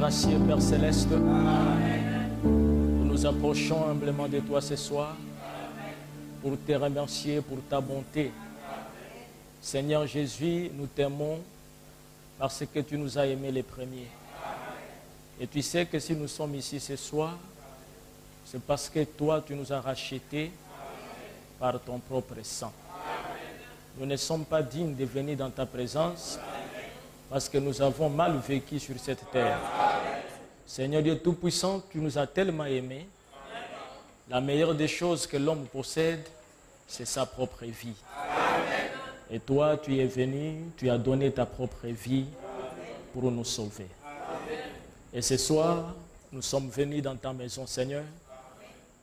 gracieux Père Céleste. Amen. Nous nous approchons humblement de toi ce soir pour te remercier pour ta bonté. Seigneur Jésus, nous t'aimons parce que tu nous as aimés les premiers. Et tu sais que si nous sommes ici ce soir, c'est parce que toi, tu nous as rachetés par ton propre sang. Nous ne sommes pas dignes de venir dans ta présence parce que nous avons mal vécu sur cette terre. Seigneur Dieu Tout-Puissant, tu nous as tellement aimés. La meilleure des choses que l'homme possède, c'est sa propre vie. Et toi, tu es venu, tu as donné ta propre vie pour nous sauver. Et ce soir, nous sommes venus dans ta maison, Seigneur,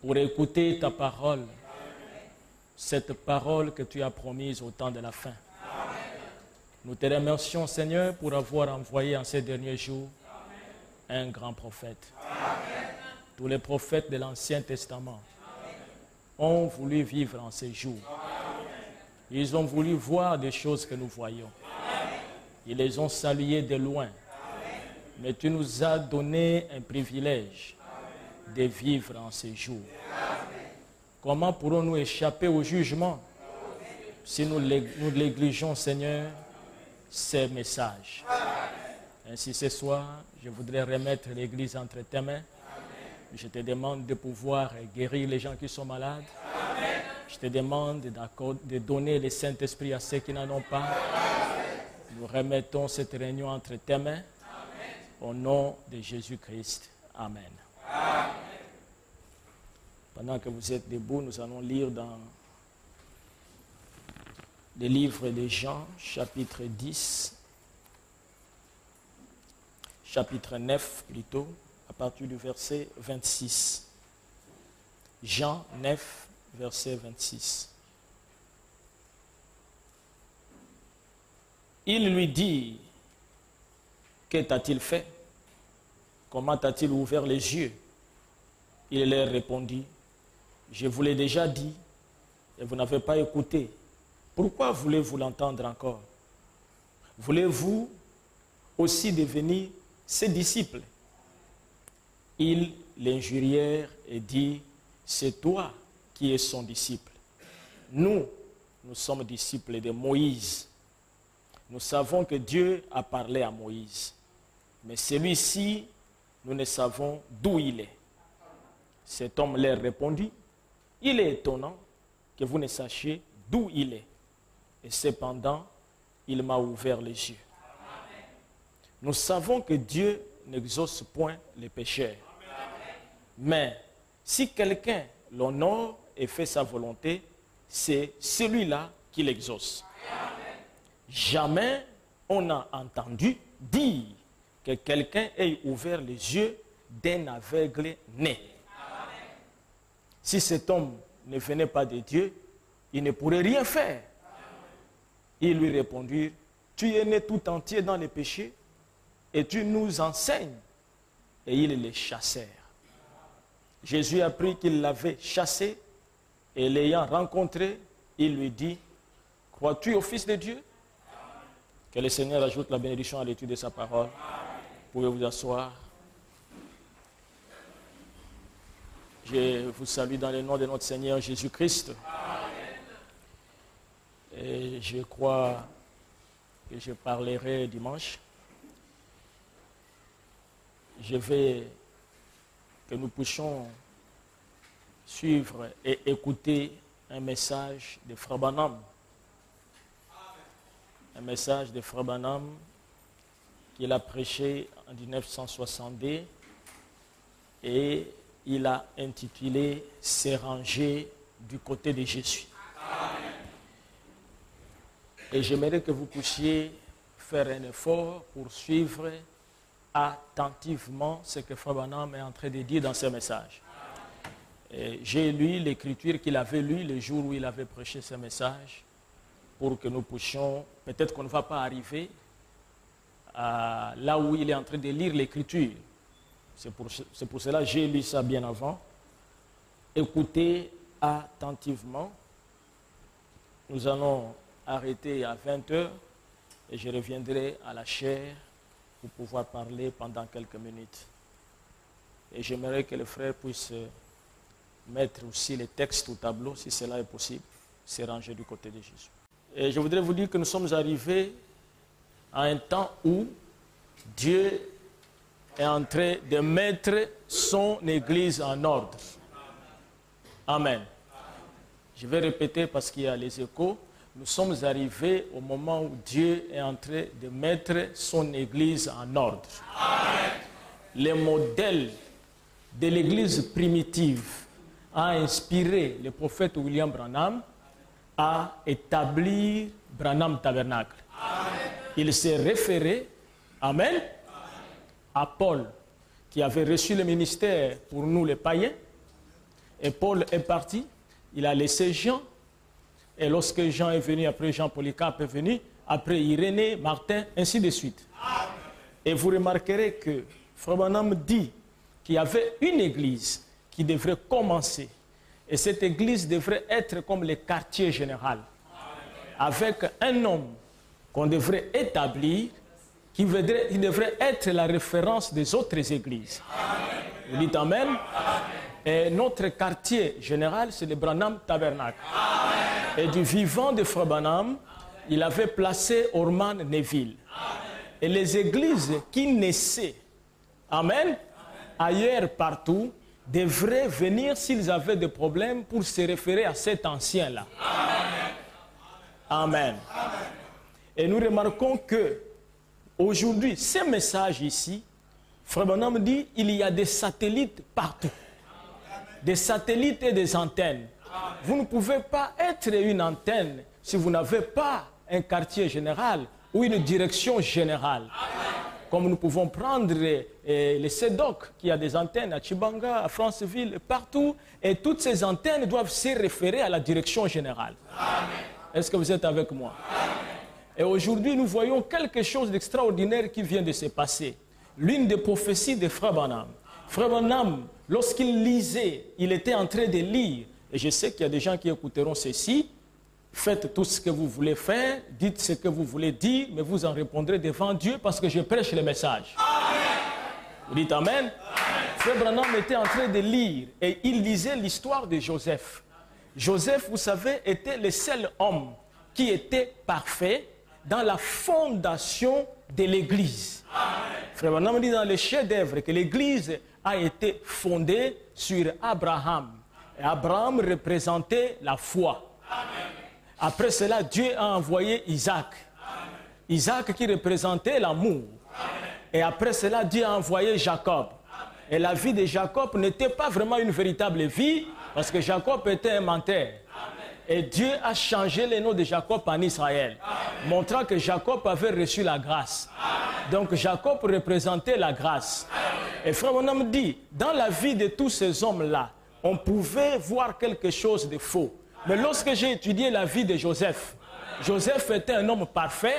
pour écouter ta parole, cette parole que tu as promise au temps de la fin. Nous te remercions, Seigneur, pour avoir envoyé en ces derniers jours un grand prophète. Tous les prophètes de l'Ancien Testament ont voulu vivre en ces jours. Ils ont voulu voir des choses que nous voyons. Ils les ont salués de loin. Mais tu nous as donné un privilège de vivre en ces jours. Comment pourrons-nous échapper au jugement si nous négligeons, Seigneur, ces messages? Ainsi, ce soir, je voudrais remettre l'Église entre tes mains. Je te demande de pouvoir guérir les gens qui sont malades. Je te demande de donner le Saint-Esprit à ceux qui n'en ont pas. Nous remettons cette réunion entre tes mains. Au nom de Jésus-Christ. Amen. Pendant que vous êtes debout, nous allons lire dans le livre de Jean, chapitre 10, chapitre 9 plutôt, à partir du verset 26. Jean 9, verset 26. Il lui dit, que t'a-t-il fait? Comment t'a-t-il ouvert les yeux? Il leur répondit, je vous l'ai déjà dit et vous n'avez pas écouté. Pourquoi voulez-vous l'entendre encore? Voulez-vous aussi devenir ses disciples? Ils l'injurièrent et dit, c'est toi qui es son disciple. Nous sommes disciples de Moïse. Nous savons que Dieu a parlé à Moïse. Mais celui-ci, nous ne savons d'où il est. Cet homme leur répondit, il est étonnant que vous ne sachiez d'où il est. Et cependant, il m'a ouvert les yeux. Nous savons que Dieu n'exauce point les pécheurs. Mais si quelqu'un l'honore et fait sa volonté, c'est celui-là qui l'exauce. Jamais on n'a entendu dire que quelqu'un ait ouvert les yeux d'un aveugle né. Si cet homme ne venait pas de Dieu, il ne pourrait rien faire. Ils lui répondirent, tu es né tout entier dans les péchés et tu nous enseignes. Et ils les chassèrent. Jésus apprit qu'il l'avait chassé et l'ayant rencontré, il lui dit, crois-tu au Fils de Dieu? Que le Seigneur ajoute la bénédiction à l'étude de sa parole. Vous pouvez vous asseoir. Je vous salue dans le nom de notre Seigneur Jésus-Christ. Et je crois que je parlerai dimanche. Je vais que nous puissions suivre et écouter un message de Frère Branham. Un message de Frère Branham qu'il a prêché en 1962 et il a intitulé « Se ranger du côté de Jésus ». Et j'aimerais que vous puissiez faire un effort pour suivre attentivement ce que Frère Branham est en train de dire dans ce message. J'ai lu l'écriture qu'il avait lue le jour où il avait prêché ce message pour que nous puissions, peut-être qu'on ne va pas arriver à là où il est en train de lire l'écriture. C'est pour cela que j'ai lu ça bien avant. Écoutez attentivement. Nous allons arrêter à 20 h et je reviendrai à la chaire pour pouvoir parler pendant quelques minutes. Et j'aimerais que les frères puissent mettre aussi les textes au tableau, si cela est possible, se ranger du côté de Jésus. Et je voudrais vous dire que nous sommes arrivés à un temps où Dieu est en train de mettre son Église en ordre. Amen. Je vais répéter parce qu'il y a les échos. Nous sommes arrivés au moment où Dieu est en train de mettre son Église en ordre. Amen. Les modèles de l'Église primitive a inspiré le prophète William Branham à établir Branham Tabernacle. Amen. Il s'est référé, amen, à Paul, qui avait reçu le ministère pour nous les païens. Et Paul est parti, il a laissé Jean. Et lorsque Jean est venu, après Jean Polycarpe est venu, après Irénée, Martin, ainsi de suite. Amen. Et vous remarquerez que Frère Branham dit qu'il y avait une église qui devrait commencer. Et cette église devrait être comme le quartier général. Avec un homme qu'on devrait établir, qui devrait être la référence des autres églises. Amen. Vous dites Amen. Amen. Et notre quartier général, c'est le Branham Tabernacle. Amen. Et du vivant de Frère Branham, il avait placé Orman Neville. Amen. Et les églises qui naissaient, Amen, ailleurs partout, devraient venir s'ils avaient des problèmes pour se référer à cet ancien-là. Amen. Amen. Amen. Et nous remarquons que aujourd'hui, ce message ici, Frère Branham dit il y a des satellites partout. Des satellites et des antennes. Vous ne pouvez pas être une antenne si vous n'avez pas un quartier général ou une direction générale. Comme nous pouvons prendre les CEDOC, qui a des antennes à Chibanga, à Franceville, partout. Et toutes ces antennes doivent se référer à la direction générale. Est-ce que vous êtes avec moi? Amen. Et aujourd'hui, nous voyons quelque chose d'extraordinaire qui vient de se passer. L'une des prophéties de Frère Branham. Frère Branham, lorsqu'il lisait, il était en train de lire. Et je sais qu'il y a des gens qui écouteront ceci. Faites tout ce que vous voulez faire, dites ce que vous voulez dire, mais vous en répondrez devant Dieu parce que je prêche le message. Amen. Vous dites Amen. Amen. Frère Branham était en train de lire et il lisait l'histoire de Joseph. Joseph, vous savez, était le seul homme qui était parfait dans la fondation de l'Église. Frère Branham dit dans le chef-d'œuvre que l'Église a été fondée sur Abraham. Et Abraham représentait la foi. Amen. Après cela, Dieu a envoyé Isaac. Amen. Isaac qui représentait l'amour. Et après cela, Dieu a envoyé Jacob. Amen. Et la vie de Jacob n'était pas vraiment une véritable vie, parce que Jacob était un menteur. Et Dieu a changé le nom de Jacob en Israël, Amen. Montrant que Jacob avait reçu la grâce. Amen. Donc Jacob représentait la grâce. Amen. Et Frère Branham dit, dans la vie de tous ces hommes-là, on pouvait voir quelque chose de faux. Mais lorsque j'ai étudié la vie de Joseph, Joseph était un homme parfait.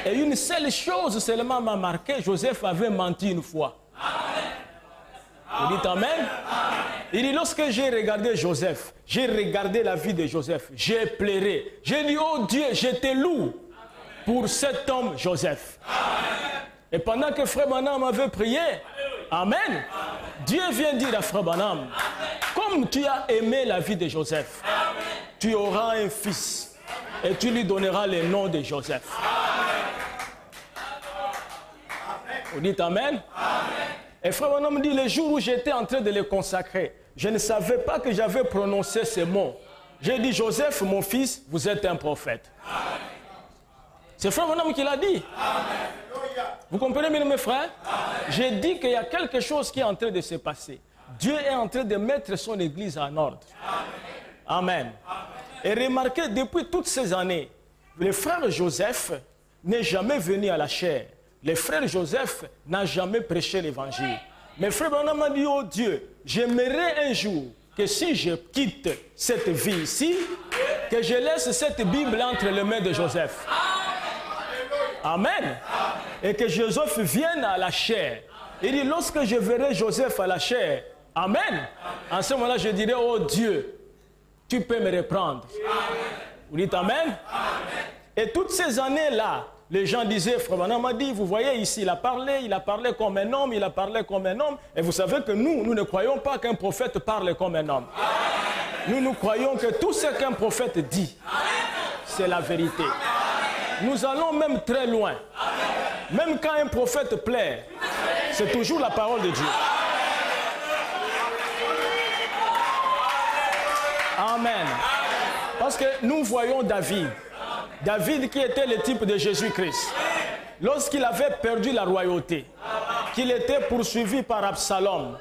Et une seule chose seulement m'a marqué, Joseph avait menti une fois. Vous dites Amen. Il dit, lorsque j'ai regardé Joseph, j'ai regardé la vie de Joseph, j'ai pleuré. J'ai dit, oh Dieu, je te loue pour cet homme Joseph. Et pendant que Frère Branham avait prié, Amen, Dieu vient dire à Frère Branham, comme tu as aimé la vie de Joseph, tu auras un fils et tu lui donneras le nom de Joseph. Vous dites Amen. Et Frère Branham dit, le jour où j'étais en train de le consacrer, je ne savais pas que j'avais prononcé ces mots. J'ai dit, Joseph, mon fils, vous êtes un prophète. C'est Frère Branham qui l'a dit. Vous comprenez, mes frères? J'ai dit qu'il y a quelque chose qui est en train de se passer. Dieu est en train de mettre son église en ordre. Amen. Et remarquez, depuis toutes ces années, le frère Joseph n'est jamais venu à la chair. Le frère Joseph n'a jamais prêché l'évangile. Mais frère Branham a dit, oh Dieu, j'aimerais un jour que si je quitte cette vie ici, que je laisse cette Bible entre les mains de Joseph. Amen. Et que Joseph vienne à la chair. Il dit, lorsque je verrai Joseph à la chair, Amen. En ce moment-là, je dirai, oh Dieu, tu peux me reprendre. Amen. Vous dites Amen. Amen. Et toutes ces années-là, les gens disaient, Frère Branham m'a dit, vous voyez ici, il a parlé comme un homme, il a parlé comme un homme. Et vous savez que nous ne croyons pas qu'un prophète parle comme un homme. Nous croyons que tout ce qu'un prophète dit, c'est la vérité. Nous allons même très loin. Même quand un prophète plaît, c'est toujours la parole de Dieu. Amen. Parce que nous voyons David. David qui était le type de Jésus-Christ. Lorsqu'il avait perdu la royauté, qu'il était poursuivi par Absalom,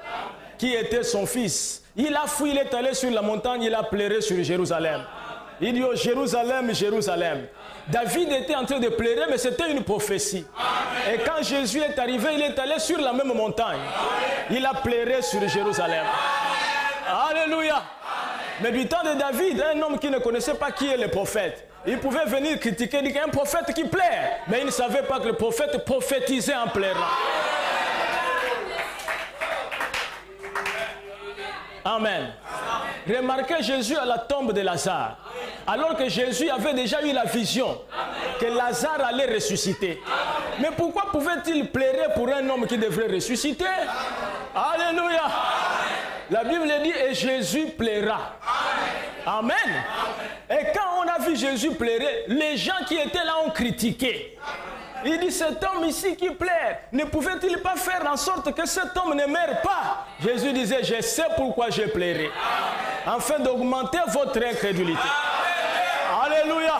qui était son fils, il a fui, il est allé sur la montagne, il a pleuré sur Jérusalem. Il dit, oh Jérusalem, Jérusalem. David était en train de pleurer, mais c'était une prophétie. Et quand Jésus est arrivé, il est allé sur la même montagne. Il a pleuré sur Jérusalem. Alléluia. Mais du temps de David, un homme qui ne connaissait pas qui est le prophète, il pouvait venir critiquer, dire qu'il y a un prophète qui pleure. Mais il ne savait pas que le prophète prophétisait en pleurant. Amen. Remarquez Jésus à la tombe de Lazare. Alors que Jésus avait déjà eu la vision que Lazare allait ressusciter. Mais pourquoi pouvait-il pleurer pour un homme qui devrait ressusciter? Alléluia. La Bible dit, et Jésus plaira. Amen. Et quand on a vu Jésus pleurer, les gens qui étaient là ont critiqué. Il dit, cet homme ici qui pleure, ne pouvait-il pas faire en sorte que cet homme ne meure pas? Jésus disait, je sais pourquoi j'ai pleuré. Afin d'augmenter votre incrédulité. Alléluia.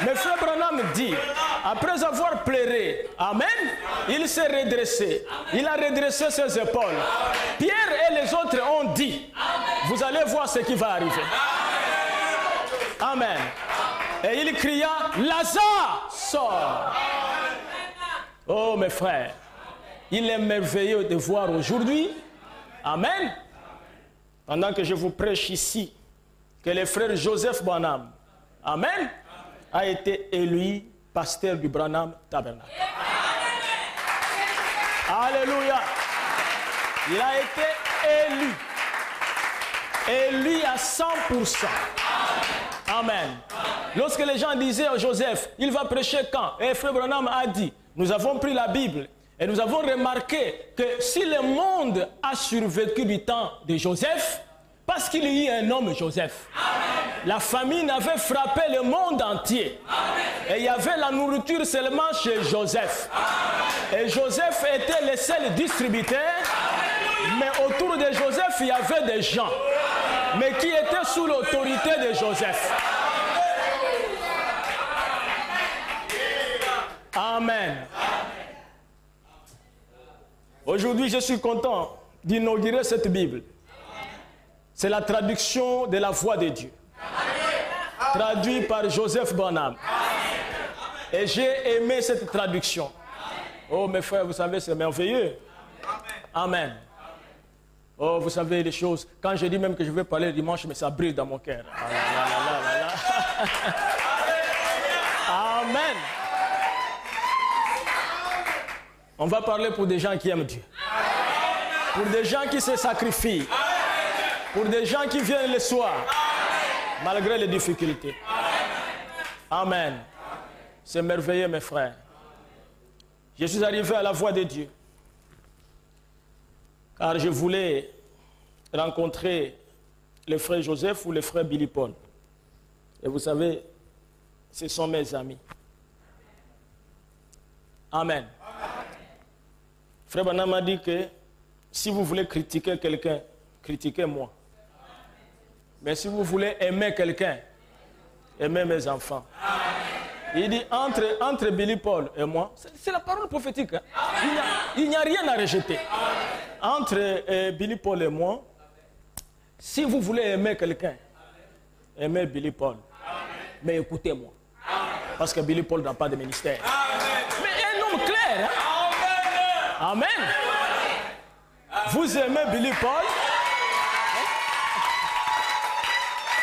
Mais Frère Branham dit, après avoir pleuré, amen, il s'est redressé. Il a redressé ses épaules. Pierre et les autres ont dit, vous allez voir ce qui va arriver. Amen. Et il cria, Lazare, sort. Oh mes frères, il est merveilleux de voir aujourd'hui, amen, pendant que je vous prêche ici, que le frère Joseph Branham, amen, a été élu pasteur du Branham Tabernacle. Alléluia. Il a été élu à 100%. Amen. Lorsque les gens disaient à Joseph, il va prêcher quand? Et frère Branham a dit, nous avons pris la Bible et nous avons remarqué que si le monde a survécu du temps de Joseph, parce qu'il y a eu un homme Joseph, la famine avait frappé le monde entier. Et il y avait la nourriture seulement chez Joseph. Et Joseph était le seul distributeur, mais autour de Joseph, il y avait des gens, mais qui étaient sous l'autorité de Joseph. Amen. Aujourd'hui, je suis content d'inaugurer cette Bible. C'est la traduction de la voix de Dieu. Traduit par Joseph Branham. Et j'ai aimé cette traduction. Oh mes frères, vous savez, c'est merveilleux. Amen. Oh, vous savez les choses. Quand je dis même que je vais parler dimanche, mais ça brille dans mon cœur. Amen. On va parler pour des gens qui aiment Dieu. Pour des gens qui se sacrifient. Pour des gens qui viennent le soir. Malgré les difficultés. Amen. C'est merveilleux, mes frères. Je suis arrivé à la voix de Dieu. Car je voulais rencontrer le frère Joseph ou le frère Billy Paul. Et vous savez, ce sont mes amis. Amen. Frère Branham m'a dit que si vous voulez critiquer quelqu'un, critiquez-moi. Mais si vous voulez aimer quelqu'un, aimez mes enfants. Il dit entre Billy Paul et moi, c'est la parole prophétique. Hein? Il n'y a rien à rejeter. Entre Billy Paul et moi, si vous voulez aimer quelqu'un, aimez Billy Paul. Mais écoutez-moi. Parce que Billy Paul n'a pas de ministère. Mais un homme clair. Hein? Amen. Vous aimez Billy Paul?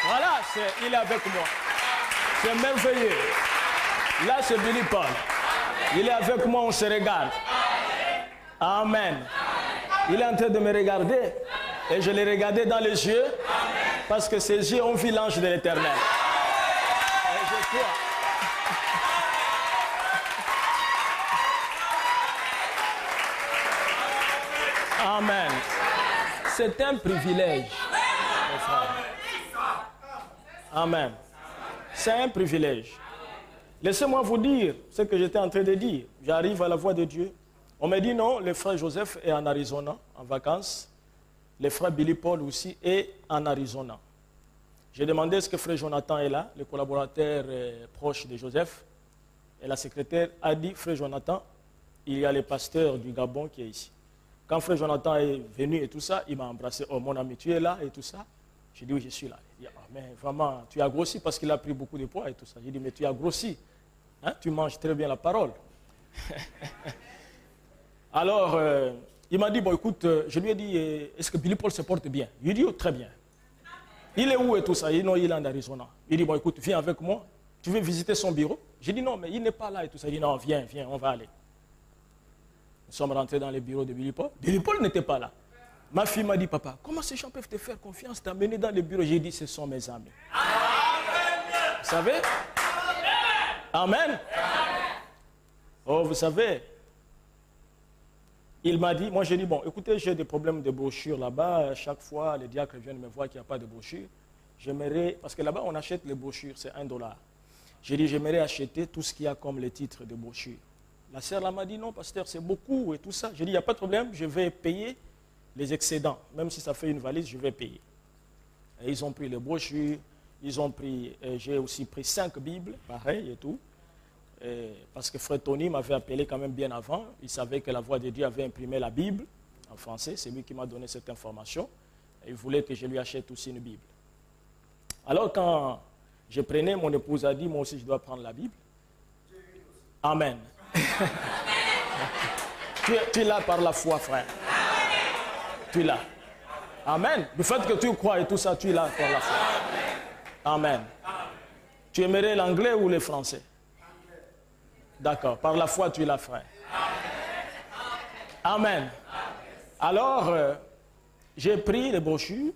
Voilà, il est avec moi. C'est merveilleux. Là, c'est Billy Paul. Il est avec moi, on se regarde. Amen. Il est en train de me regarder. Et je l'ai regardé dans les yeux. Parce que ses yeux ont vu l'ange de l'Éternel. Et je crois. Amen. C'est un privilège, mes frères. Amen. C'est un privilège. Laissez-moi vous dire ce que j'étais en train de dire. J'arrive à la voix de Dieu. On me dit non, le frère Joseph est en Arizona, en vacances. Le frère Billy Paul aussi est en Arizona. J'ai demandé est-ce que frère Jonathan est là, le collaborateur proche de Joseph. Et la secrétaire a dit, frère Jonathan, il y a le pasteur du Gabon qui est ici. Quand frère Jonathan est venu et tout ça, il m'a embrassé. Oh mon ami, tu es là et tout ça. J'ai dit oui, je suis là. Il dit, oh, mais vraiment, tu as grossi parce qu'il a pris beaucoup de poids et tout ça. J'ai dit, mais tu as grossi. Hein? Tu manges très bien la parole. Alors, il m'a dit, bon écoute, je lui ai dit, est-ce que Billy Paul se porte bien? Il dit, oh, très bien. Il est où et tout ça? Il dit, non, il est en Arizona. Il dit, bon écoute, viens avec moi. Tu veux visiter son bureau? J'ai dit, non, mais il n'est pas là et tout ça. Il dit, non, viens, viens, on va aller. Nous sommes rentrés dans le bureau de Billy Paul. Billy Paul n'était pas là. Ma fille m'a dit, papa, comment ces gens peuvent te faire confiance, t'amener dans le bureau? J'ai dit, ce sont mes amis. Vous savez? Amen. Oh, vous savez, il m'a dit, moi j'ai dit, bon, écoutez, j'ai des problèmes de brochure là-bas. Chaque fois, les diacres viennent me voir qu'il n'y a pas de brochure. J'aimerais, parce que là-bas, on achète les brochures, c'est $1. J'ai dit, j'aimerais acheter tout ce qu'il y a comme les titres de brochure. La sœur là m'a dit, non, pasteur, c'est beaucoup et tout ça. J'ai dit, il n'y a pas de problème, je vais payer les excédents. Même si ça fait une valise, je vais payer. Et ils ont pris les brochures, ils ont pris, j'ai aussi pris 5 Bibles, pareil et tout. Parce que frère Tony m'avait appelé quand même bien avant. Il savait que la voix de Dieu avait imprimé la Bible en français. C'est lui qui m'a donné cette information. Et il voulait que je lui achète aussi une Bible. Alors quand je prenais, mon épouse a dit, moi aussi je dois prendre la Bible. Amen. tu es là par la foi, frère. Tu es là. Amen. Le fait que tu crois et tout ça, tu es là par la foi. Amen. Tu aimerais l'anglais ou le français? D'accord. Par la foi, tu es là, frère. Amen. Alors, j'ai pris les brochures.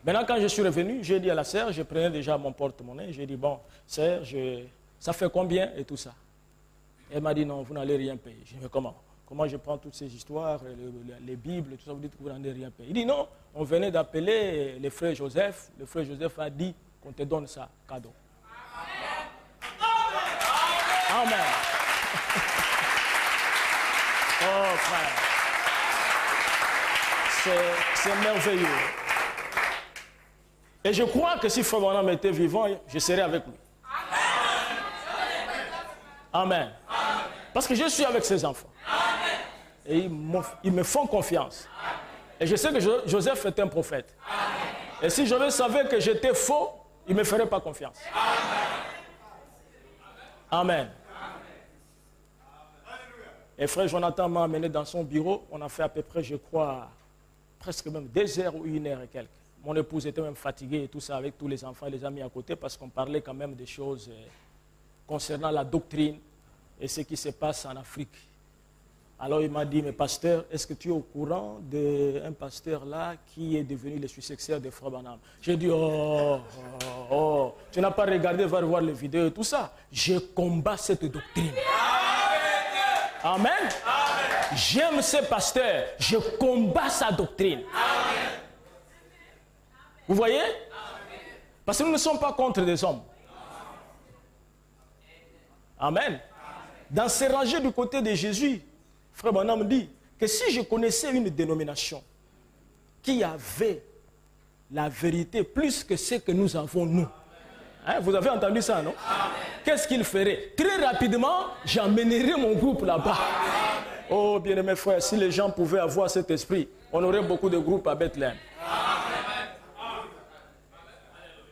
Maintenant, quand je suis revenu, j'ai dit à la sœur, je prenais déjà mon porte-monnaie. J'ai dit, bon, sœur, ça fait combien et tout ça? Elle m'a dit, non, vous n'allez rien payer. J'ai dit, mais comment? Comment je prends toutes ces histoires, les Bibles, tout ça, vous dites que vous n'allez rien payer? Il dit, non, on venait d'appeler le frère Joseph. Le frère Joseph a dit qu'on te donne ça, cadeau. Amen. Oh, frère. C'est merveilleux. Et je crois que si Frère Branham était vivant, je serais avec lui. Amen. Parce que je suis avec ses enfants. Et ils me font confiance. Et je sais que Joseph est un prophète. Et si je savais que j'étais faux, il ne me ferait pas confiance. Amen. Et frère Jonathan m'a amené dans son bureau. On a fait à peu près, je crois, presque même 2 heures ou 1 heure et quelques. Mon épouse était même fatiguée et tout ça avec tous les enfants et les amis à côté parce qu'on parlait quand même des choses concernant la doctrine et ce qui se passe en Afrique. Alors il m'a dit, mais pasteur, est-ce que tu es au courant d'un pasteur là qui est devenu le successeur de Frère Branham? J'ai dit, oh, tu n'as pas regardé, va revoir les vidéos et tout ça. Je combats cette doctrine. Amen. J'aime ce pasteur, je combats sa doctrine. Amen. Vous voyez? Parce que nous ne sommes pas contre des hommes. Amen. Dans ces rangées du côté de Jésus, Frère Branham dit que si je connaissais une dénomination qui avait la vérité plus que ce que nous avons nous, hein, vous avez entendu ça, non? Qu'est-ce qu'il ferait? Très rapidement, j'emmènerais mon groupe là-bas. Oh, bien-aimés frères, si les gens pouvaient avoir cet esprit, on aurait beaucoup de groupes à Bethléem.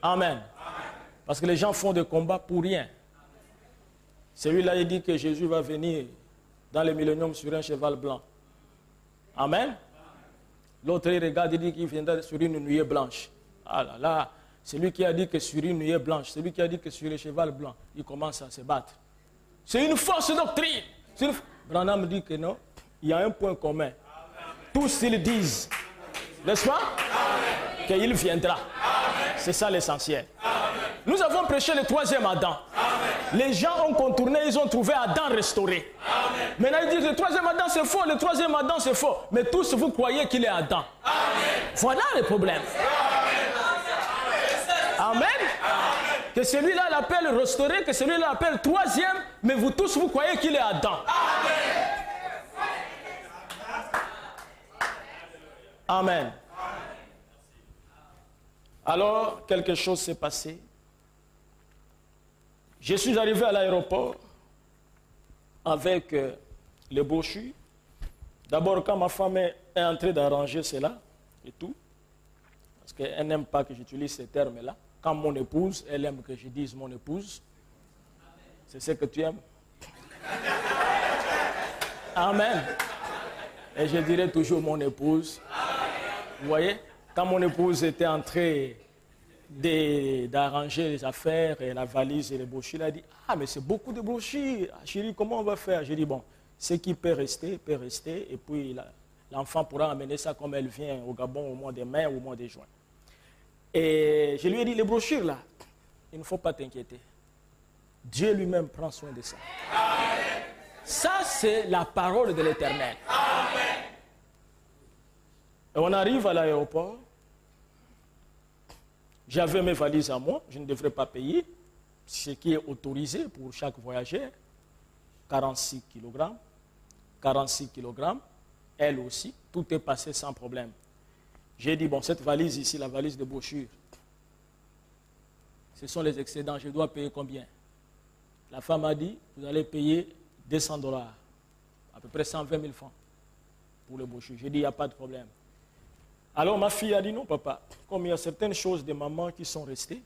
Amen. Parce que les gens font des combats pour rien. Celui-là, il dit que Jésus va venir dans le millénium sur un cheval blanc. Amen. L'autre, il regarde, il dit qu'il viendra sur une nuée blanche. Ah là là, celui qui a dit que sur une nuée blanche, celui qui a dit que sur le cheval blanc, il commence à se battre. C'est une fausse doctrine. Branham dit que non, il y a un point commun. Tous ils disent, n'est-ce pas, qu'il viendra. C'est ça l'essentiel. Nous avons prêché le 3e Adam. Les gens ont contourné, ils ont trouvé Adam restauré. Maintenant, ils disent le troisième Adam, c'est faux, le troisième Adam, c'est faux. Mais tous, vous croyez qu'il est Adam. Amen. Voilà le problème. Amen. Que celui-là l'appelle restauré, que celui-là l'appelle troisième, mais vous tous, vous croyez qu'il est Adam. Amen. Alors, quelque chose s'est passé. Je suis arrivé à l'aéroport avec les brochures. D'abord, quand ma femme est entrée d'arranger cela et tout, parce qu'elle n'aime pas que j'utilise ces termes-là. Quand mon épouse, elle aime que je dise mon épouse. C'est ce que tu aimes. Amen. Et je dirai toujours mon épouse. Vous voyez, quand mon épouse était entrée d'arranger les affaires et la valise et les brochures, elle a dit, ah mais c'est beaucoup de brochures. Chérie, comment on va faire? J'ai dit, bon, ce qui peut rester, et puis l'enfant pourra amener ça comme elle vient au Gabon au mois de mai ou au mois de juin. Et je lui ai dit, les brochures là, il ne faut pas t'inquiéter. Dieu lui-même prend soin de ça. Amen. Ça, c'est la parole de l'Éternel. Et on arrive à l'aéroport. J'avais mes valises à moi, je ne devrais pas payer. Ce qui est autorisé pour chaque voyageur. 46 kg. 46 kg. Elle aussi. Tout est passé sans problème. J'ai dit, bon, cette valise ici, la valise de brochures, ce sont les excédents, je dois payer combien? La femme a dit, vous allez payer $200, à peu près 120 000 francs pour les brochures. J'ai dit, il n'y a pas de problème. Alors ma fille a dit, non papa, comme il y a certaines choses de maman qui sont restées,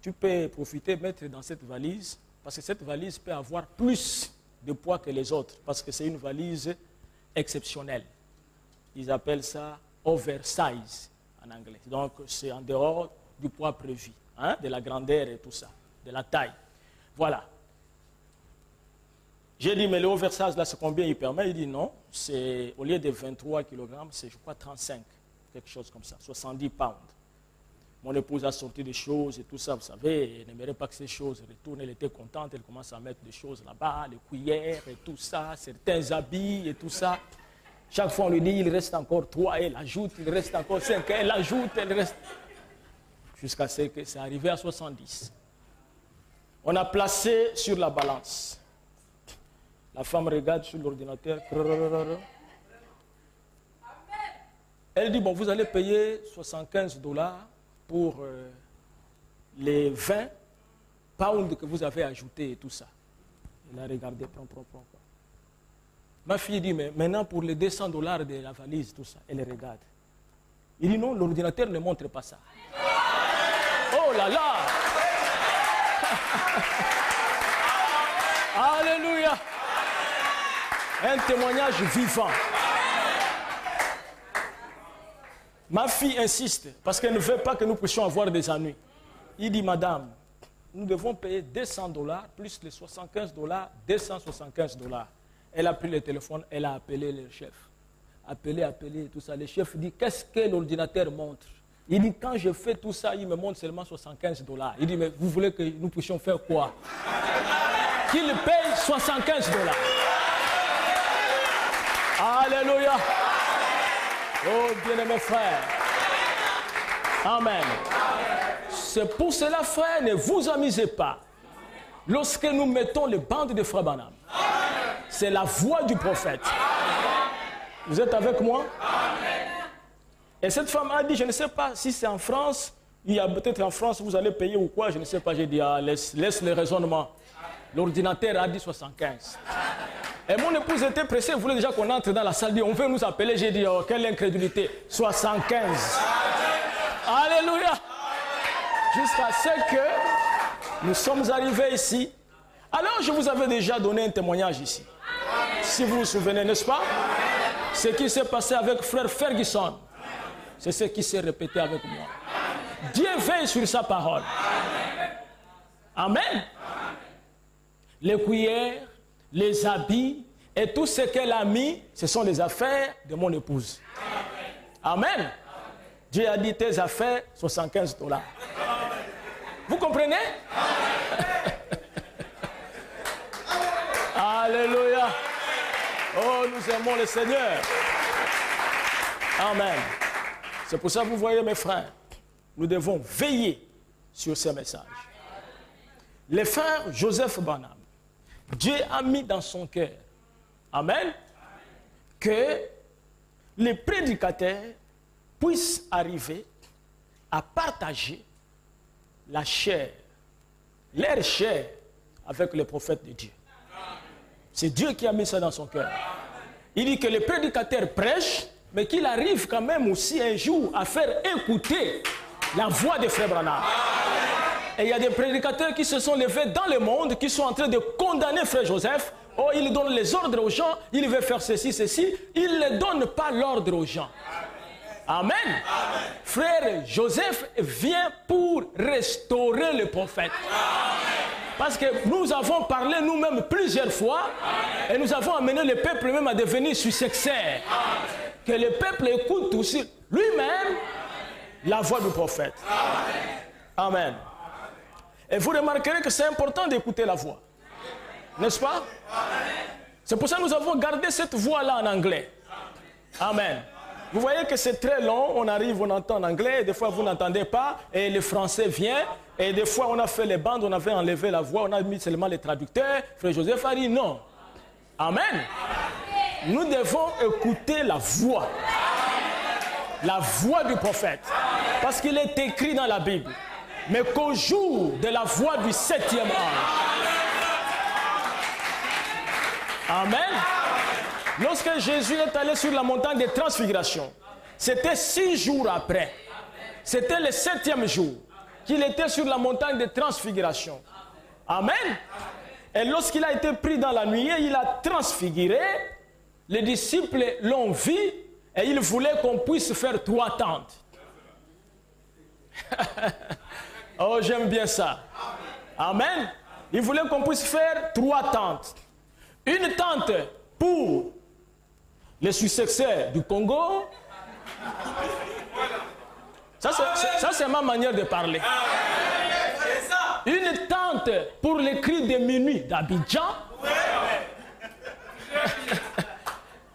tu peux profiter, mettre dans cette valise, parce que cette valise peut avoir plus de poids que les autres, parce que c'est une valise exceptionnelle. Ils appellent ça oversize en anglais. Donc c'est en dehors du poids prévu, hein, de la grandeur et tout ça, de la taille. Voilà. J'ai dit, mais le oversize là, c'est combien il permet? Il dit non, c'est au lieu de 23 kg, c'est je crois 35, quelque chose comme ça, 70 pounds. Mon épouse a sorti des choses et tout ça, vous savez, elle n'aimerait pas que ces choses retournent, elle était contente, elle commence à mettre des choses là-bas, les cuillères et tout ça, certains habits et tout ça. Chaque fois on lui dit, il reste encore 3, elle ajoute, il reste encore 5, elle ajoute, elle reste... Jusqu'à ce que c'est arrivé à 70. On a placé sur la balance. La femme regarde sur l'ordinateur. Elle dit, bon, vous allez payer $75 pour les 20 pounds que vous avez ajoutés et tout ça. Elle a regardé, prends. Ma fille dit, mais maintenant pour les $200 de la valise, tout ça, elle regarde. Il dit, non, l'ordinateur ne montre pas ça. Oh là là! Alléluia! Un témoignage vivant. Ma fille insiste, parce qu'elle ne veut pas que nous puissions avoir des ennuis. Il dit, madame, nous devons payer $200 plus les $75, $275. Elle a pris le téléphone, elle a appelé le chef. Appelé, tout ça. Le chef dit, qu'est-ce que l'ordinateur montre? Il dit, quand je fais tout ça, il me montre seulement $75. Il dit, mais vous voulez que nous puissions faire quoi? Qu'il paye $75. Alléluia. Oh, bien-aimés frères. Amen. C'est pour cela, frère, ne vous amusez pas. Lorsque nous mettons les bandes de Frère Branham, c'est la voix du prophète. Vous êtes avec moi? Et cette femme a dit, je ne sais pas si c'est en France, il y a peut-être en France, vous allez payer ou quoi, je ne sais pas. J'ai dit, ah, laisse le raisonnement. L'ordinateur a dit 75. Et mon épouse était pressée, elle voulait déjà qu'on entre dans la salle, dit, on veut nous appeler. J'ai dit, oh, quelle incrédulité, 75. Alléluia. Jusqu'à ce que nous sommes arrivés ici. Alors, je vous avais déjà donné un témoignage ici. Si vous vous souvenez, n'est-ce pas? Ce qui s'est passé avec frère Ferguson, c'est ce qui s'est répété avec moi. Dieu veille sur sa parole. Amen. Les cuillères, les habits et tout ce qu'elle a mis, ce sont les affaires de mon épouse. Amen. Dieu a dit tes affaires, $75. Vous comprenez? Alléluia. Oh, nous aimons le Seigneur. Amen. C'est pour ça que vous voyez, mes frères, nous devons veiller sur ces messages. Les frères Joseph Branham, Dieu a mis dans son cœur, amen, que les prédicateurs puissent arriver à partager la chair, leur chair, avec les prophètes de Dieu. C'est Dieu qui a mis ça dans son cœur. Il dit que les prédicateurs prêchent, mais qu'il arrive quand même aussi un jour à faire écouter la voix de Frère Branham. Et il y a des prédicateurs qui se sont levés dans le monde, qui sont en train de condamner Frère Joseph. Oh, il donne les ordres aux gens, il veut faire ceci, ceci. Il ne donne pas l'ordre aux gens. Amen. Amen. Frère Joseph vient pour restaurer le prophète. Amen. Parce que nous avons parlé nous-mêmes plusieurs fois. Amen. Et nous avons amené le peuple même à devenir successeur. Que le peuple écoute aussi lui-même la voix du prophète. Amen. Amen. Et vous remarquerez que c'est important d'écouter la voix. N'est-ce pas? C'est pour ça que nous avons gardé cette voix-là en anglais. Amen. Vous voyez que c'est très long, on arrive, on entend en anglais, et des fois vous n'entendez pas, et le français vient, et des fois on a fait les bandes, on avait enlevé la voix, on a mis seulement les traducteurs. Frère Joseph a dit non. Amen. Nous devons écouter la voix du prophète, parce qu'il est écrit dans la Bible. Mais qu'au jour de la voix du 7e ange. Amen. Lorsque Jésus est allé sur la montagne de transfiguration, c'était 6 jours après. C'était le 7e jour qu'il était sur la montagne de transfiguration. Amen. Et lorsqu'il a été pris dans la nuée, il a transfiguré. Les disciples l'ont vu et ils voulaient qu'on puisse faire 3 tentes. Oh, j'aime bien ça. Amen. Ils voulaient qu'on puisse faire 3 tentes. Une tente pour les successeurs du Congo. Ça, c'est ma manière de parler. Une tente pour les cris de minuit d'Abidjan.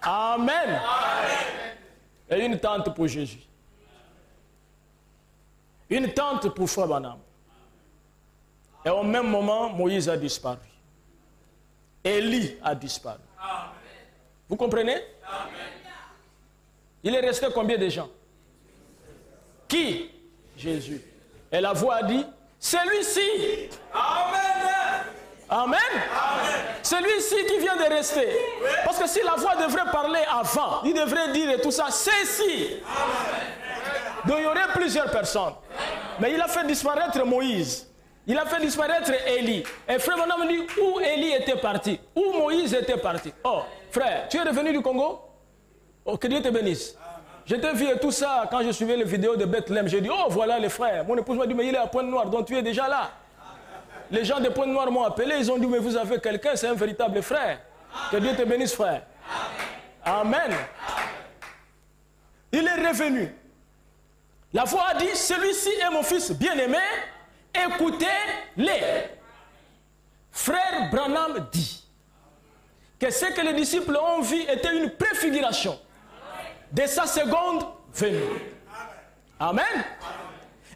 Amen. Et une tente pour Jésus. Une tente pour Frère Branham. Et au même moment, Moïse a disparu. Élie a disparu. Vous comprenez? Il est resté combien de gens? Qui? Jésus. Et la voix a dit, celui-ci. Amen. Amen. Celui-ci qui vient de rester. Parce que si la voix devrait parler avant, il devrait dire tout ça, c'est-ci. Donc il y aurait plusieurs personnes. Mais il a fait disparaître Moïse. Il a fait disparaître Élie. Et frère Branham dit où Élie était parti, où Moïse était parti. Oh, frère, tu es revenu du Congo? Oh, que Dieu te bénisse. Je t'ai vu et tout ça quand je suivais les vidéos de Bethléem. J'ai dit, oh, voilà les frères. Mon épouse m'a dit, mais il est à Pointe-Noire, donc tu es déjà là. Les gens de Pointe-Noire m'ont appelé, ils ont dit, mais vous avez quelqu'un, c'est un véritable frère. Que Dieu te bénisse, frère. Amen. Il est revenu. La voix a dit, celui-ci est mon fils bien-aimé, écoutez-les. Frère Branham dit que ce que les disciples ont vu était une préfiguration de sa seconde venue. Amen.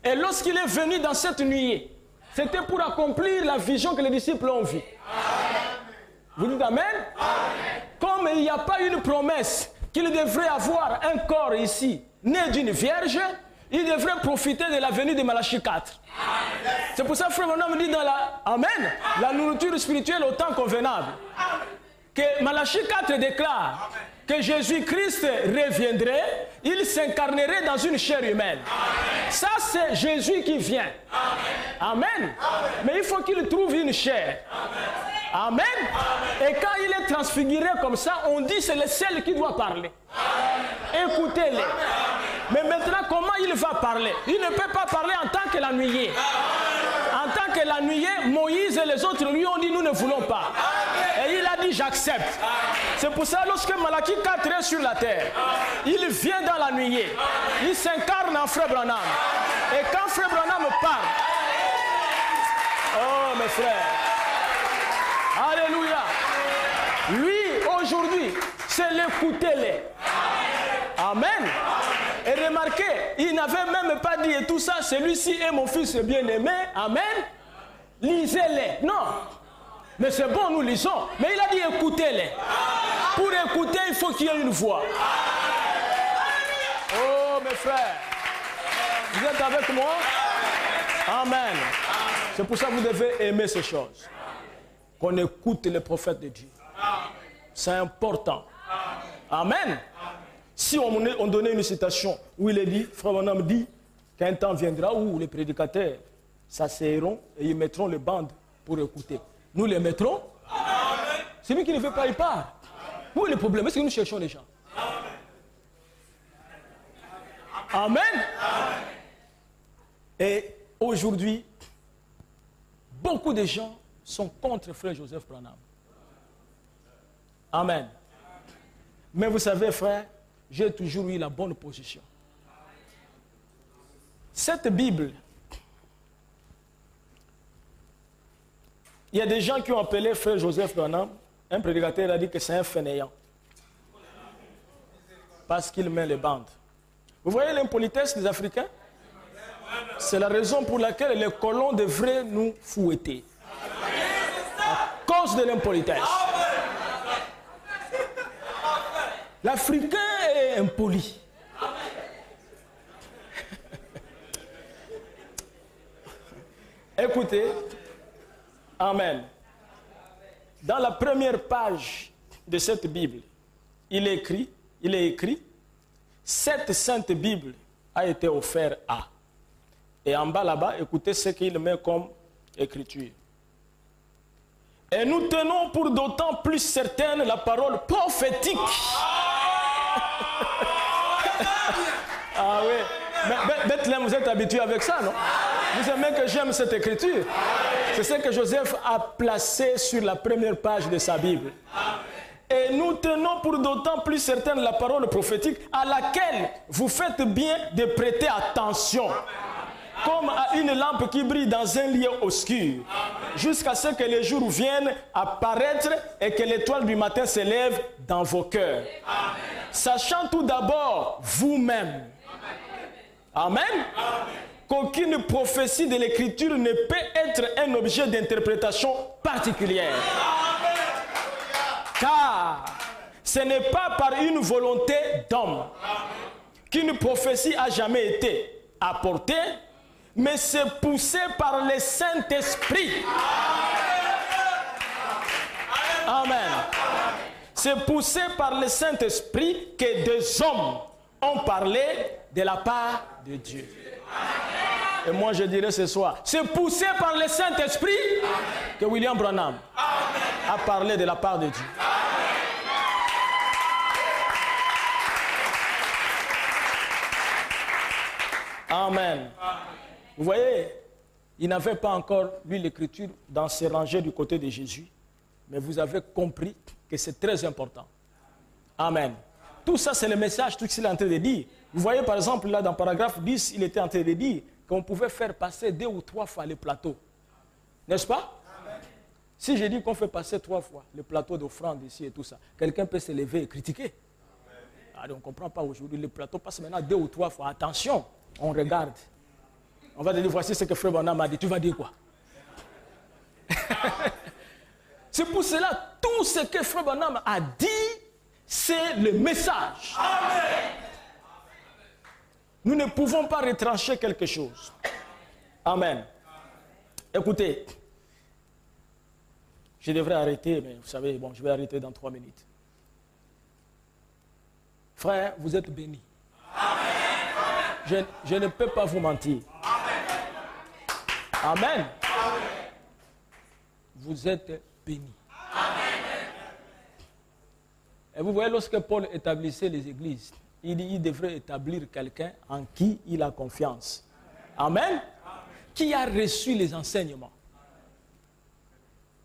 Et lorsqu'il est venu dans cette nuée, c'était pour accomplir la vision que les disciples ont vue. Vous dites amen? Comme il n'y a pas une promesse qu'il devrait avoir un corps ici, né d'une vierge, il devrait profiter de la venue de Malachie 4. C'est pour ça que Frère Branham dit dans la Amen, la nourriture spirituelle au temps convenable. Que Malachie 4 déclare que Jésus-Christ reviendrait, il s'incarnerait dans une chair humaine. Ça, c'est Jésus qui vient. Amen. Mais il faut qu'il trouve une chair. Amen. Et quand il est transfiguré comme ça, on dit c'est le seul qui doit parler. Écoutez-les. Mais maintenant, comment il va parler? Il ne peut pas parler en tant que la nuée. En tant que la nuée, Moïse et les autres lui ont dit nous ne voulons pas. Et il a dit j'accepte. C'est pour ça lorsque Malachie 4 est sur la terre, il vient dans la nuée. Il s'incarne en Frère Branham. Et quand Frère Branham parle, oh mes frères, alléluia. Lui, aujourd'hui, c'est l'écouter-les. Amen. Et remarquez, il n'avait même pas dit et tout ça, celui-ci est mon fils bien-aimé. Amen. Lisez-les. Non. Mais c'est bon, nous lisons. Mais il a dit écoutez-les. Pour écouter, il faut qu'il y ait une voix. Oh, mes frères. Vous êtes avec moi? Amen. C'est pour ça que vous devez aimer ces choses. Qu'on écoute les prophètes de Dieu. C'est important. Amen. Si on donnait une citation où il est dit, frère Branham dit, qu'un temps viendra où les prédicateurs s'asseiront et ils mettront les bandes pour écouter. Nous les mettrons. Celui qui ne veut pas, il part. Où est le problème? Est-ce que nous cherchons les gens? Amen. Et aujourd'hui, beaucoup de gens sont contre frère Joseph Branham. Amen. Mais vous savez, frère, j'ai toujours eu la bonne position. Cette Bible, il y a des gens qui ont appelé frère Joseph Branham, un prédicateur a dit que c'est un fainéant. Parce qu'il met les bandes. Vous voyez l'impolitesse des Africains? C'est la raison pour laquelle les colons devraient nous fouetter. À cause de l'impolitesse. L'Africain est impoli. Écoutez. Amen. Dans la première page de cette Bible, il est écrit, cette sainte Bible a été offerte à. Et en bas là-bas, écoutez ce qu'il met comme écriture. Et nous tenons pour d'autant plus certaine la parole prophétique. Ah oui. Mais Bethléem, vous êtes habitué avec ça, non? Vous aimez que j'aime cette écriture? C'est ce que Joseph a placé sur la première page de sa Bible. Et nous tenons pour d'autant plus certaine la parole prophétique à laquelle vous faites bien de prêter attention. Comme à une lampe qui brille dans un lieu obscur, jusqu'à ce que le jour vienne apparaître et que l'étoile du matin s'élève dans vos cœurs. Sachant tout d'abord vous-même. Amen. Qu'aucune prophétie de l'Écriture ne peut être un objet d'interprétation particulière. Car ce n'est pas par une volonté d'homme qu'une prophétie a jamais été apportée, mais c'est poussé par le Saint-Esprit. Amen. C'est poussé par le Saint-Esprit que des hommes ont parlé de la part de Dieu. Et moi je dirais ce soir, c'est poussé par le Saint-Esprit que William Branham a parlé de la part de Dieu. Amen. Vous voyez, il n'avait pas encore lu l'écriture dans ses rangées du côté de Jésus, mais vous avez compris que c'est très important. Amen. Tout ça, c'est le message, tout ce qu'il est en train de dire. Vous voyez, par exemple, là, dans le paragraphe 10, il était en train de dire qu'on pouvait faire passer 2 ou 3 fois le plateau. N'est-ce pas? Amen. Si je dis qu'on fait passer 3 fois le plateau d'offrande ici et tout ça, quelqu'un peut se lever et critiquer. Alors, on ne comprend pas aujourd'hui. Le plateau passe maintenant 2 ou 3 fois. Attention, on regarde. On va te dire, voici ce que Frère Branham a dit. Tu vas dire quoi? C'est pour cela, tout ce que Frère Branham a dit, c'est le message. Amen. Nous ne pouvons pas retrancher quelque chose. Amen. Écoutez, je devrais arrêter, mais vous savez, bon, je vais arrêter dans 3 minutes. Frère, vous êtes bénis. Je ne peux pas vous mentir. Amen. Vous êtes bénis. Et vous voyez, lorsque Paul établissait les églises, il dit qu'il devrait établir quelqu'un en qui il a confiance. Amen. Qui a reçu les enseignements.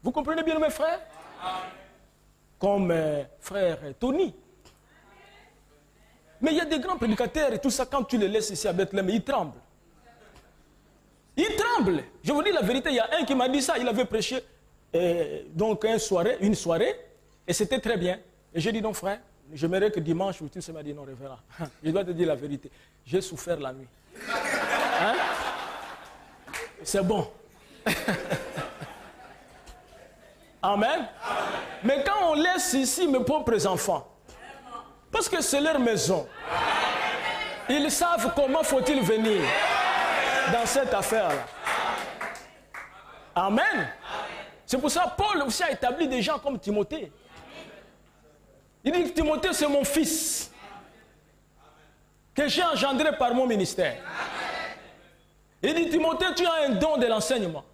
Vous comprenez bien, mes frères? Comme frère Tony. Mais il y a des grands prédicateurs et tout ça, quand tu les laisses ici à Bethléem, ils tremblent. Ils tremblent. Je vous dis la vérité, il y a un qui m'a dit ça, il avait prêché donc une soirée, et c'était très bien. Et j'ai dit, non frère, j'aimerais que dimanche ou tu m'a dit, non révérend, je dois te dire la vérité. J'ai souffert la nuit. Hein? C'est bon. Amen. Mais quand on laisse ici mes propres enfants, parce que c'est leur maison, ils savent comment faut-il venir dans cette affaire-là. Amen. C'est pour ça que Paul aussi a établi des gens comme Timothée. Il dit que Timothée, c'est mon fils que j'ai engendré par mon ministère. Il dit, Timothée, tu as un don de l'enseignement.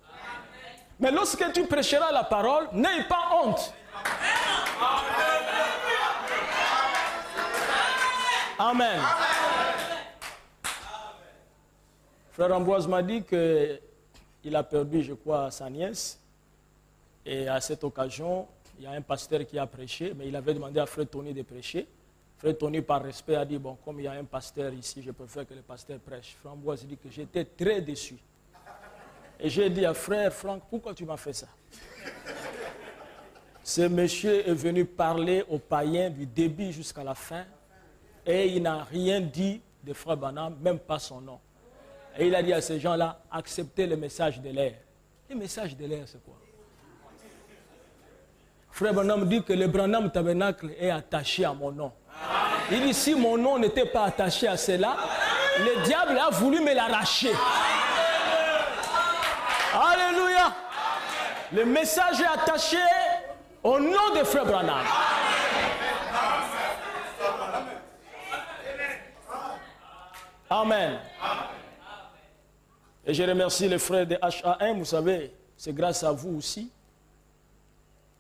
Mais lorsque tu prêcheras la parole, n'aie pas honte. Amen. Frère Ambroise m'a dit qu'il a perdu, je crois, sa nièce. Et à cette occasion, il y a un pasteur qui a prêché, mais il avait demandé à Frère Tony de prêcher. Frère Tony, par respect, a dit, bon, comme il y a un pasteur ici, je préfère que le pasteur prêche. Frère Ambroise dit que j'étais très déçu. Et j'ai dit à Frère Franck, pourquoi tu m'as fait ça? Ce monsieur est venu parler aux païens du début jusqu'à la fin, et il n'a rien dit de Frère Branham, même pas son nom. Et il a dit à ces gens-là, acceptez le message de l'air. Le message de l'air, c'est quoi? Frère Branham dit que le Branham Tabernacle est attaché à mon nom. Il dit, si mon nom n'était pas attaché à cela, le diable a voulu me l'arracher. Alléluia. Le message est attaché au nom de Frère Branham. Amen. Et je remercie les frères de HAM. Vous savez, c'est grâce à vous aussi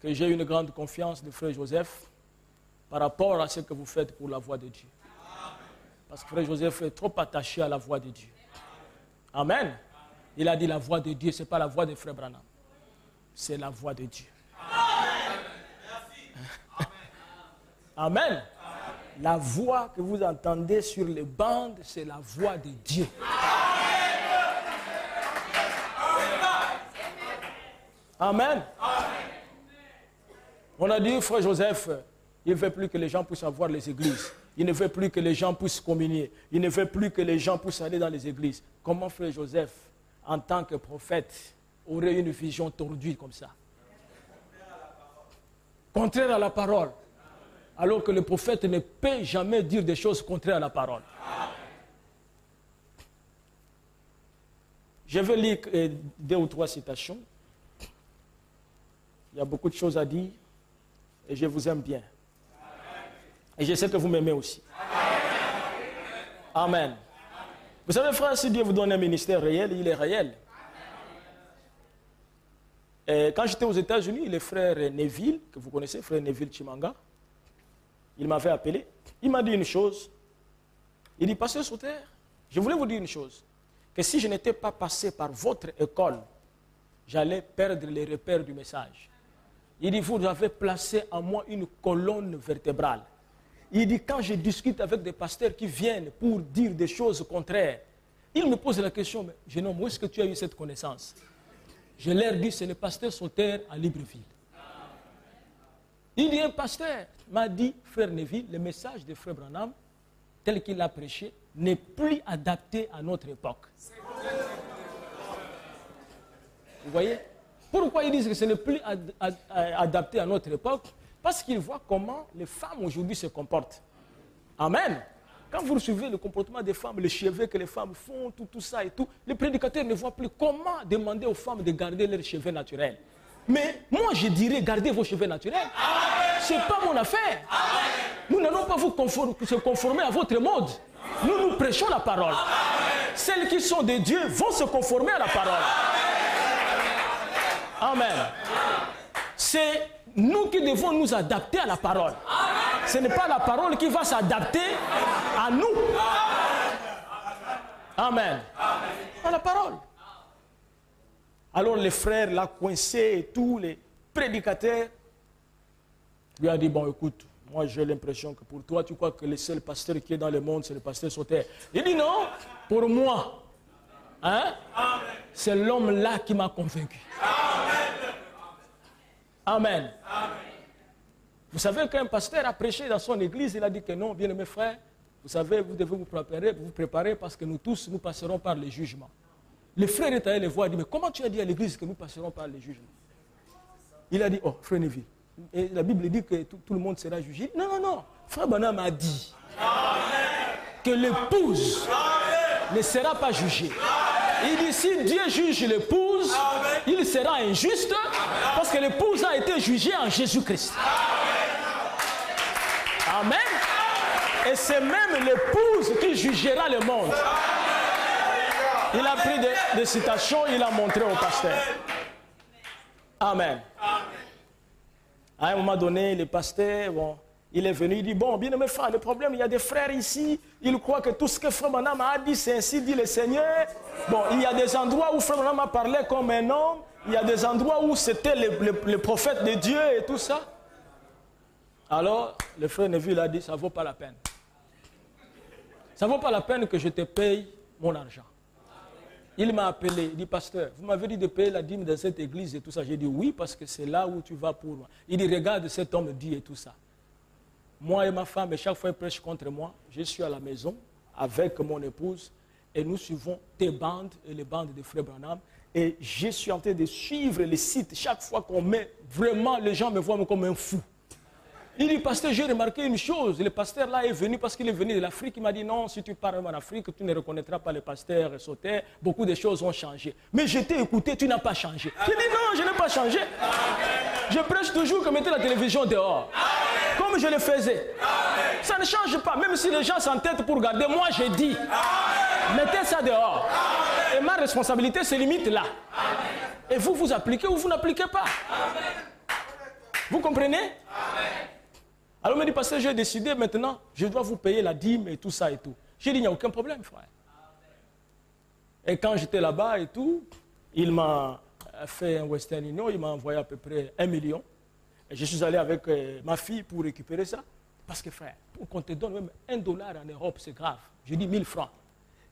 que j'ai une grande confiance de Frère Joseph par rapport à ce que vous faites pour la voix de Dieu. Parce que Frère Joseph est trop attaché à la voix de Dieu. Amen. Il a dit la voix de Dieu, ce n'est pas la voix de Frère Branham. C'est la voix de Dieu. Amen. La voix que vous entendez sur les bandes, c'est la voix de Dieu. Amen. On a dit, Frère Joseph, il ne veut plus que les gens puissent avoir les églises. Il ne veut plus que les gens puissent communier. Il ne veut plus que les gens puissent aller dans les églises. Comment Frère Joseph, en tant que prophète, aurait une vision tordue comme ça? Contraire à la parole. Alors que le prophète ne peut jamais dire des choses contraires à la parole. Je vais lire 2 ou 3 citations. Il y a beaucoup de choses à dire. Et je vous aime bien. Et je sais que vous m'aimez aussi. Amen. Vous savez, frère, si Dieu vous donne un ministère réel, il est réel. Et quand j'étais aux États-Unis, le frère Neville, que vous connaissez, frère Neville Chimanga, il m'avait appelé. Il m'a dit une chose. Il dit, Pasteur Sauter, je voulais vous dire une chose. Que si je n'étais pas passé par votre école, j'allais perdre les repères du message. Il dit, vous avez placé en moi une colonne vertébrale. Il dit, quand je discute avec des pasteurs qui viennent pour dire des choses contraires, ils me posent la question, mais jeune homme, où est-ce que tu as eu cette connaissance? Je leur dis, c'est le pasteur Sauter à Libreville. Il dit, un pasteur m'a dit, frère Neville, le message de frère Branham, tel qu'il l'a prêché, n'est plus adapté à notre époque. Vous voyez? Pourquoi ils disent que ce n'est plus adapté à notre époque? Parce qu'ils voient comment les femmes aujourd'hui se comportent. Amen. Quand vous recevez le comportement des femmes, les cheveux que les femmes font, tout ça et tout, les prédicateurs ne voient plus comment demander aux femmes de garder leurs cheveux naturels. Mais moi, je dirais, gardez vos cheveux naturels. Ce n'est pas mon affaire. Amen. Nous n'allons pas se conformer à votre mode. Nous prêchons la parole. Amen. Celles qui sont de Dieu vont se conformer à la parole. Amen. C'est nous qui devons nous adapter à la parole. Ce n'est pas la parole qui va s'adapter à nous. Amen. À la parole. Alors les frères l'ont coincé et tous les prédicateurs lui ont dit, bon écoute, moi j'ai l'impression que pour toi, tu crois que le seul pasteur qui est dans le monde, c'est le pasteur Sauter. Il dit non, pour moi, hein, c'est l'homme-là qui m'a convaincu. Amen. Amen. Vous savez qu'un pasteur a prêché dans son église, il a dit que non, bien-aimés frères, vous savez, vous devez vous préparer parce que nous tous, nous passerons par les jugements. Le frère est allé les voir, il dit, mais comment tu as dit à l'église que nous passerons par les jugements? Il a dit, oh, frère Neville, et la Bible dit que tout le monde sera jugé. Non, non, non, frère Branham a dit que l'épouse ne sera pas jugée. Il dit, si Dieu juge l'épouse, il sera injuste parce que l'épouse a été jugée en Jésus-Christ. Amen. Et c'est même l'épouse qui jugera le monde. Il a pris des citations, il a montré au pasteur. Amen. À un moment donné, le pasteur, bon, il est venu, il dit, bon, bien aimé frère, le problème, il y a des frères ici, ils croient que tout ce que frère Branham a dit, c'est ainsi dit le Seigneur. Bon, il y a des endroits où frère Branham a parlé comme un homme, il y a des endroits où c'était le prophète de Dieu et tout ça. Alors, le frère Neville a dit, ça ne vaut pas la peine. Ça ne vaut pas la peine que je te paye mon argent. Il m'a appelé, il dit, pasteur, vous m'avez dit de payer la dîme dans cette église et tout ça. J'ai dit, oui, parce que c'est là où tu vas pour moi. Il dit, regarde, cet homme dit et tout ça. Moi et ma femme, et chaque fois il prêche contre moi, je suis à la maison avec mon épouse et nous suivons tes bandes et les bandes de frère Branham. Et je suis en train de suivre les sites. Chaque fois qu'on met, vraiment, les gens me voient comme un fou. Il dit, pasteur, j'ai remarqué une chose. Le pasteur là est venu parce qu'il est venu de l'Afrique. Il m'a dit, non, si tu pars en Afrique, tu ne reconnaîtras pas le pasteur sauter. Beaucoup de choses ont changé. Mais je t'ai écouté, tu n'as pas changé. J'ai dit, non, je n'ai pas changé. Je prêche toujours comme mettre la télévision dehors. Comme je le faisais. Ça ne change pas. Même si les gens s'entêtent pour regarder, moi j'ai dit, mettez ça dehors. Et ma responsabilité se limite là. Et vous, vous appliquez ou vous n'appliquez pas. Vous comprenez? Alors, il m'a dit, pasteur, j'ai décidé maintenant, je dois vous payer la dîme et tout ça et tout. J'ai dit, il n'y a aucun problème, frère. Et quand j'étais là-bas et tout, il m'a fait un Western Union, il m'a envoyé à peu près 1 million. Et je suis allé avec ma fille pour récupérer ça. Parce que, frère, pour qu'on te donne même $1 en Europe, c'est grave. J'ai dit 1000 francs.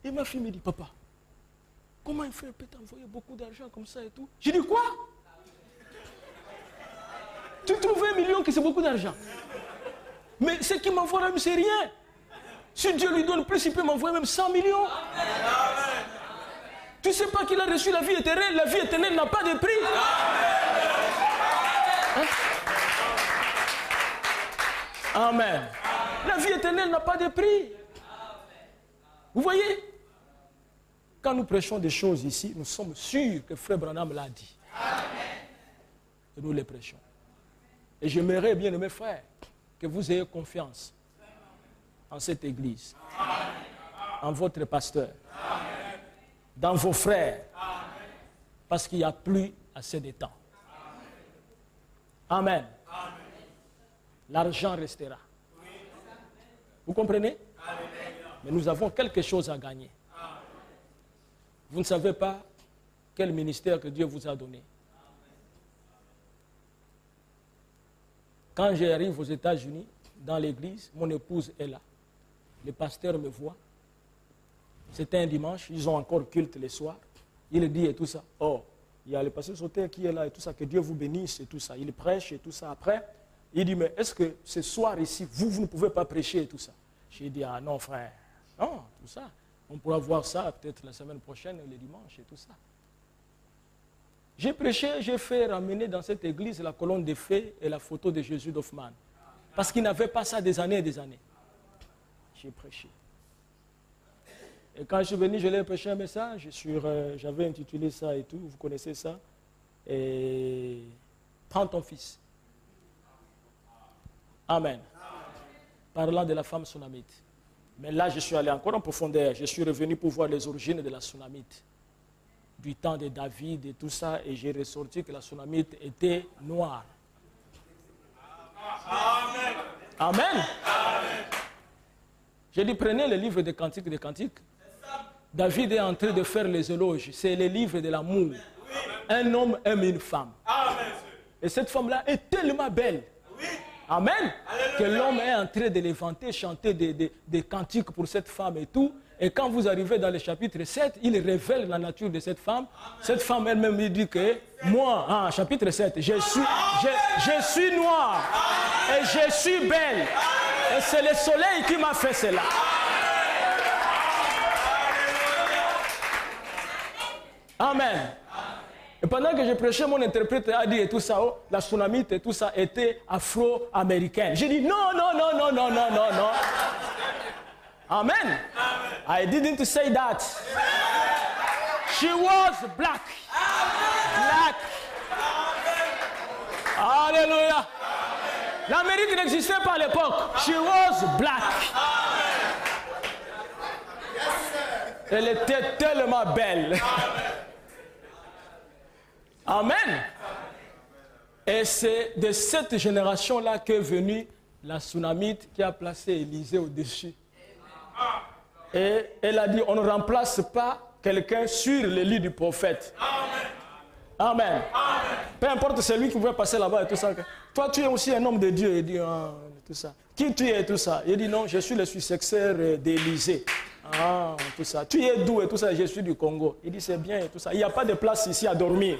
Et ma fille me dit, papa, comment un frère peut t'envoyer beaucoup d'argent comme ça et tout? J'ai dit, quoi? Tu trouves 1 million qui c'est beaucoup d'argent? Mais ce qu'il m'envoie même, c'est rien. Si Dieu lui donne plus, il peut m'envoyer même 100 millions. Tu ne sais pas qu'il a reçu la vie éternelle. La vie éternelle n'a pas de prix. Hein? Amen. La vie éternelle n'a pas de prix. Vous voyez? Quand nous prêchons des choses ici, nous sommes sûrs que Frère Branham l'a dit. Et nous les prêchons. Et j'aimerais, bien mes frères, que vous ayez confiance en cette église, en votre pasteur, dans vos frères, parce qu'il n'y a plus assez de temps. Amen. L'argent restera. Vous comprenez? Mais nous avons quelque chose à gagner. Vous ne savez pas quel ministère que Dieu vous a donné. Quand j'arrive aux États-Unis, dans l'église, mon épouse est là. Le pasteur me voit. C'était un dimanche, ils ont encore culte le soir. Il dit et tout ça. Oh, il y a le pasteur Sauter qui est là et tout ça, que Dieu vous bénisse et tout ça. Il prêche et tout ça. Après, il dit, mais est-ce que ce soir ici, vous ne pouvez pas prêcher et tout ça? J'ai dit, ah non frère, non, tout ça. On pourra voir ça peut-être la semaine prochaine, le dimanche et tout ça. J'ai prêché, j'ai fait ramener dans cette église la colonne de fées et la photo de Jésus d'Hoffmann. Parce qu'il n'avait pas ça des années et des années. J'ai prêché. Et quand je suis venu, je l'ai prêché un message sur, j'avais intitulé ça et tout, vous connaissez ça. Et prends ton fils. Amen. Parlant de la femme sunamite. Mais là, je suis allé encore en profondeur. Je suis revenu pour voir les origines de la sunamite. Du temps de David et tout ça, et j'ai ressorti que la sunamite était noire. Amen. Amen. Amen. J'ai dit, prenez le livre des Cantiques des Cantiques. David est en train de faire les éloges. C'est le livre de l'amour. Un homme aime une femme. Amen. Et cette femme-là est tellement belle. Amen. Que l'homme est en train de les vanter, chanter des cantiques pour cette femme et tout. Et quand vous arrivez dans le chapitre 7, il révèle la nature de cette femme. Cette femme elle-même lui dit que moi, chapitre 7, je suis noire et je suis belle. Et c'est le soleil qui m'a fait cela. Amen. Et pendant que je prêchais, mon interprète a dit et tout ça, la tsunamite et tout ça était afro-américaine. J'ai dit non, non, non, non, non, non, non, non. Amen. I didn't say that. She was black. Black. Alléluia. L'Amérique n'existait pas à l'époque. She was black. Elle était tellement belle. Amen. Et c'est de cette génération-là qu'est venue la tsunamite qui a placé Élisée au-dessus. Et elle a dit, on ne remplace pas quelqu'un sur le lit du prophète. Amen. Peu importe celui qui pouvait passer là-bas et tout ça. Toi, tu es aussi un homme de Dieu. Il dit, tout ça. Qui tu es et tout ça? Il dit, non, je suis le successeur d'Élisée. Tout ça. Tu es d'où et tout ça? Je suis du Congo. Il dit, c'est bien et tout ça. Il n'y a pas de place ici à dormir.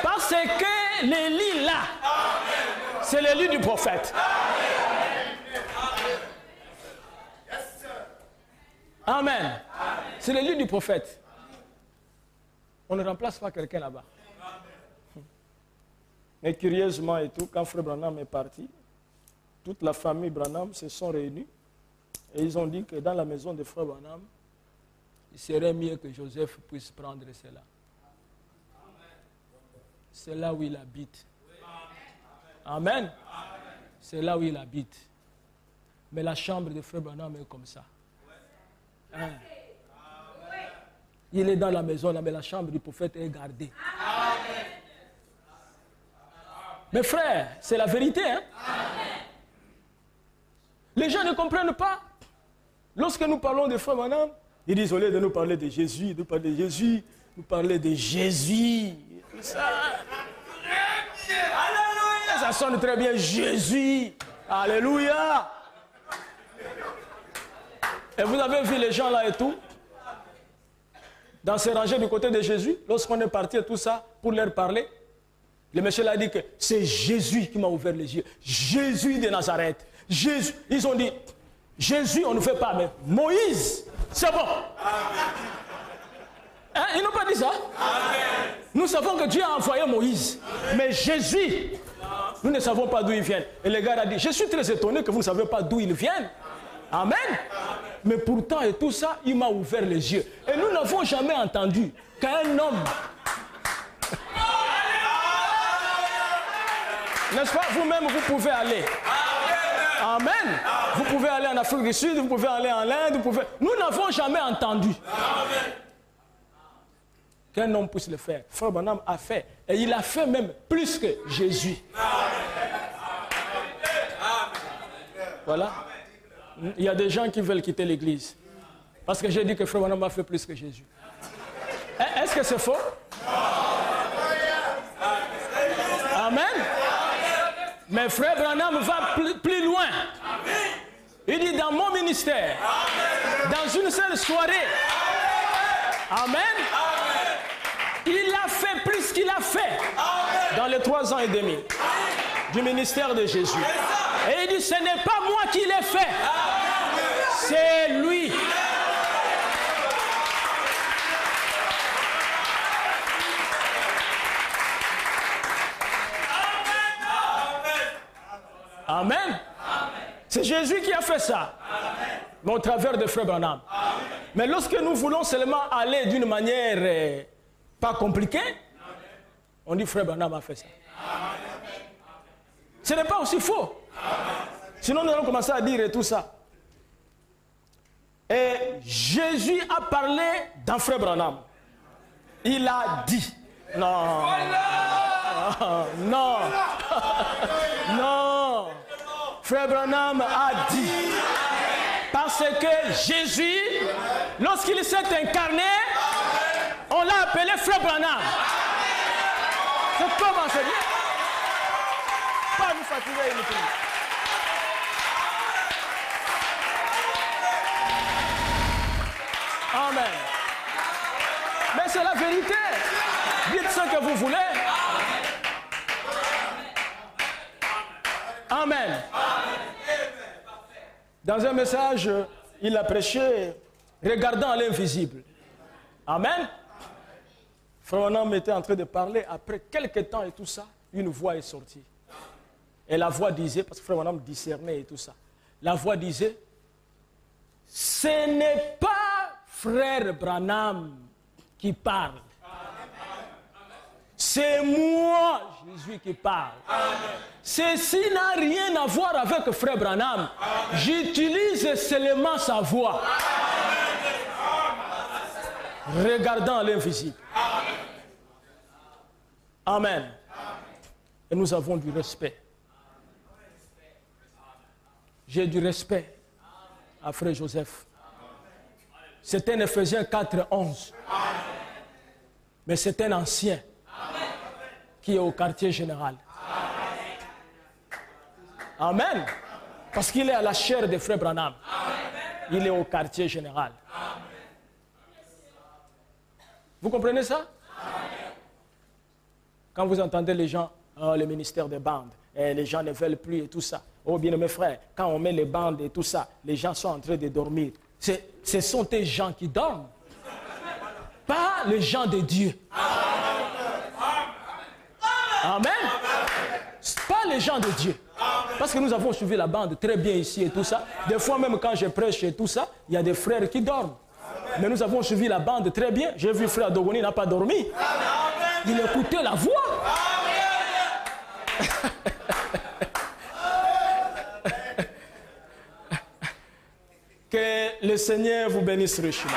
Parce que le lit là, c'est le lit du prophète. Amen. C'est le lit du prophète. On ne remplace pas quelqu'un là-bas. Mais curieusement et tout, quand Frère Branham est parti, toute la famille Branham se sont réunis et ils ont dit que dans la maison de Frère Branham, il serait mieux que Joseph puisse prendre cela. C'est là où il habite. Amen. C'est là où il habite. Mais la chambre de Frère Branham est comme ça. Hein? Il est dans la maison là, mais la chambre du prophète est gardée. Mes frères, c'est la vérité. Hein? Les gens ne comprennent pas. Lorsque nous parlons de Frère Branham, ils disent au lieu de nous parler de Jésus, nous parler de Jésus, nous parler de Jésus. Ça sonne très bien, Jésus. Alléluia. Et vous avez vu les gens là et tout, dans ces rangées du côté de Jésus, lorsqu'on est parti et tout ça, pour leur parler, le monsieur a dit que c'est Jésus qui m'a ouvert les yeux. Jésus de Nazareth. Jésus. Ils ont dit, Jésus, on ne fait pas, mais Moïse, c'est bon. Hein? Ils n'ont pas dit ça. Amen. Nous savons que Dieu a envoyé Moïse. Amen. Mais Jésus, nous ne savons pas d'où il vient. Et le gars a dit, je suis très étonné que vous ne savez pas d'où il vient. Amen. Amen. Mais pourtant et tout ça, il m'a ouvert les yeux. Et nous n'avons jamais entendu qu'un homme... N'est-ce pas? Vous-même, vous pouvez aller. Amen. Amen. Vous pouvez aller en Afrique du Sud, vous pouvez aller en Inde, vous pouvez... Nous n'avons jamais entendu qu'un homme puisse le faire. Frère Branham a fait. Et il a fait même plus que Jésus. Voilà. Il y a des gens qui veulent quitter l'église. Parce que j'ai dit que Frère Branham a fait plus que Jésus. Est-ce que c'est faux? Amen. Mais Frère Branham va plus loin. Il dit dans mon ministère, dans une seule soirée, amen, il a fait plus qu'il a fait dans les 3 ans et demi du ministère de Jésus. Et il dit, ce n'est pas moi qui l'ai fait, c'est lui. Amen. Amen. C'est Jésus qui a fait ça. Amen. Mais au travers de Frère Branham. Amen. Mais lorsque nous voulons seulement aller d'une manière pas compliquée, amen, on dit Frère Branham a fait ça. Amen. Ce n'est pas aussi faux. Amen. Sinon nous allons commencer à dire tout ça. Et Jésus a parlé dans Frère Branham. Il a dit. Non. Non. Non. Frère Branham a dit. Parce que Jésus, lorsqu'il s'est incarné, on l'a appelé Frère Branham. C'est comment c'est dit? fatigué, il prie. Amen. Mais c'est la vérité. Dites ce que vous voulez. Amen. Dans un message, il a prêché regardant l'invisible. Amen. Frère Branham était en train de parler. Après quelques temps et tout ça, une voix est sortie. Et la voix disait, parce que Frère Branham discernait et tout ça, la voix disait, ce n'est pas Frère Branham qui parle. C'est moi, Jésus, qui parle. Ceci n'a rien à voir avec Frère Branham. J'utilise seulement sa voix. Regardant l'invisible. Amen. Et nous avons du respect. J'ai du respect à Frère Joseph. C'est un Éphésiens 4, 11. Mais c'est un ancien qui est au quartier général. Amen. Parce qu'il est à la chaire de Frère Branham. Il est au quartier général. Vous comprenez ça? Quand vous entendez les gens, oh, le ministère des bandes, et les gens ne veulent plus et tout ça. Oh bien mes frères, quand on met les bandes et tout ça, les gens sont en train de dormir. Ce sont des gens qui dorment. Pas les gens de Dieu. Amen. Pas les gens de Dieu. Parce que nous avons suivi la bande très bien ici et tout ça. Des fois même quand je prêche et tout ça, il y a des frères qui dorment. Mais nous avons suivi la bande très bien. J'ai vu frère Dogoni n'a pas dormi. Il écoutait la voix. Que le Seigneur vous bénisse richement.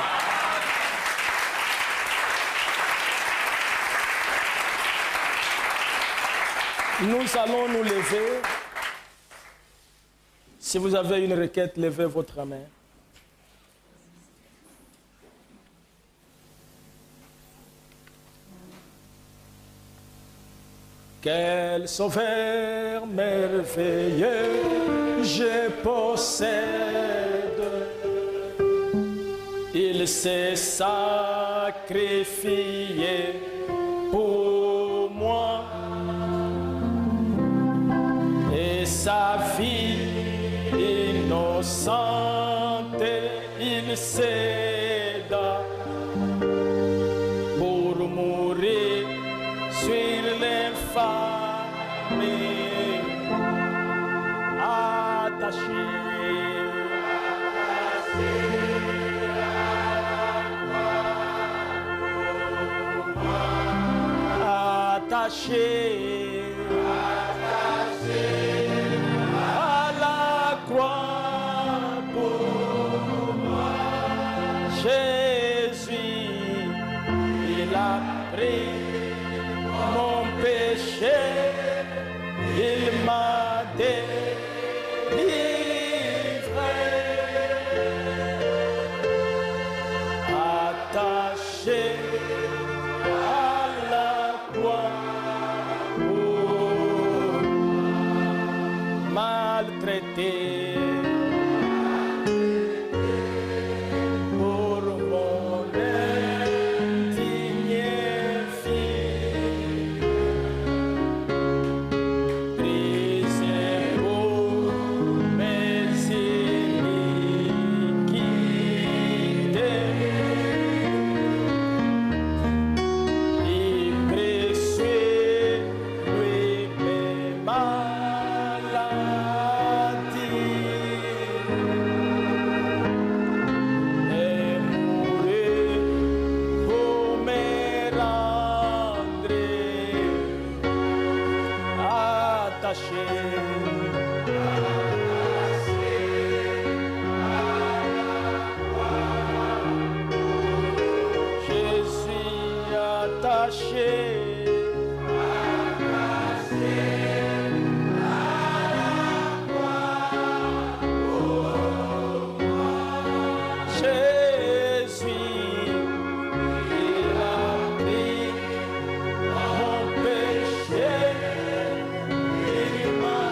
Nous allons nous lever. Si vous avez une requête, levez votre main. Quel sauveur merveilleux je possède. Il s'est sacrifié pour moi. Et sa vie innocente, il céda pour mourir sur l'infamie, attaché à la croix pour moi. Jésus, il a pris mon péché, il m'a délivré, attaché à la croix, maltraité pour mon indigne fils, brisé pour mes iniquités, livré sur lui mes maladies. Et mourir pour me rendre attaché. Je suis attaché. Jésus, il a pris mon péché, il m'a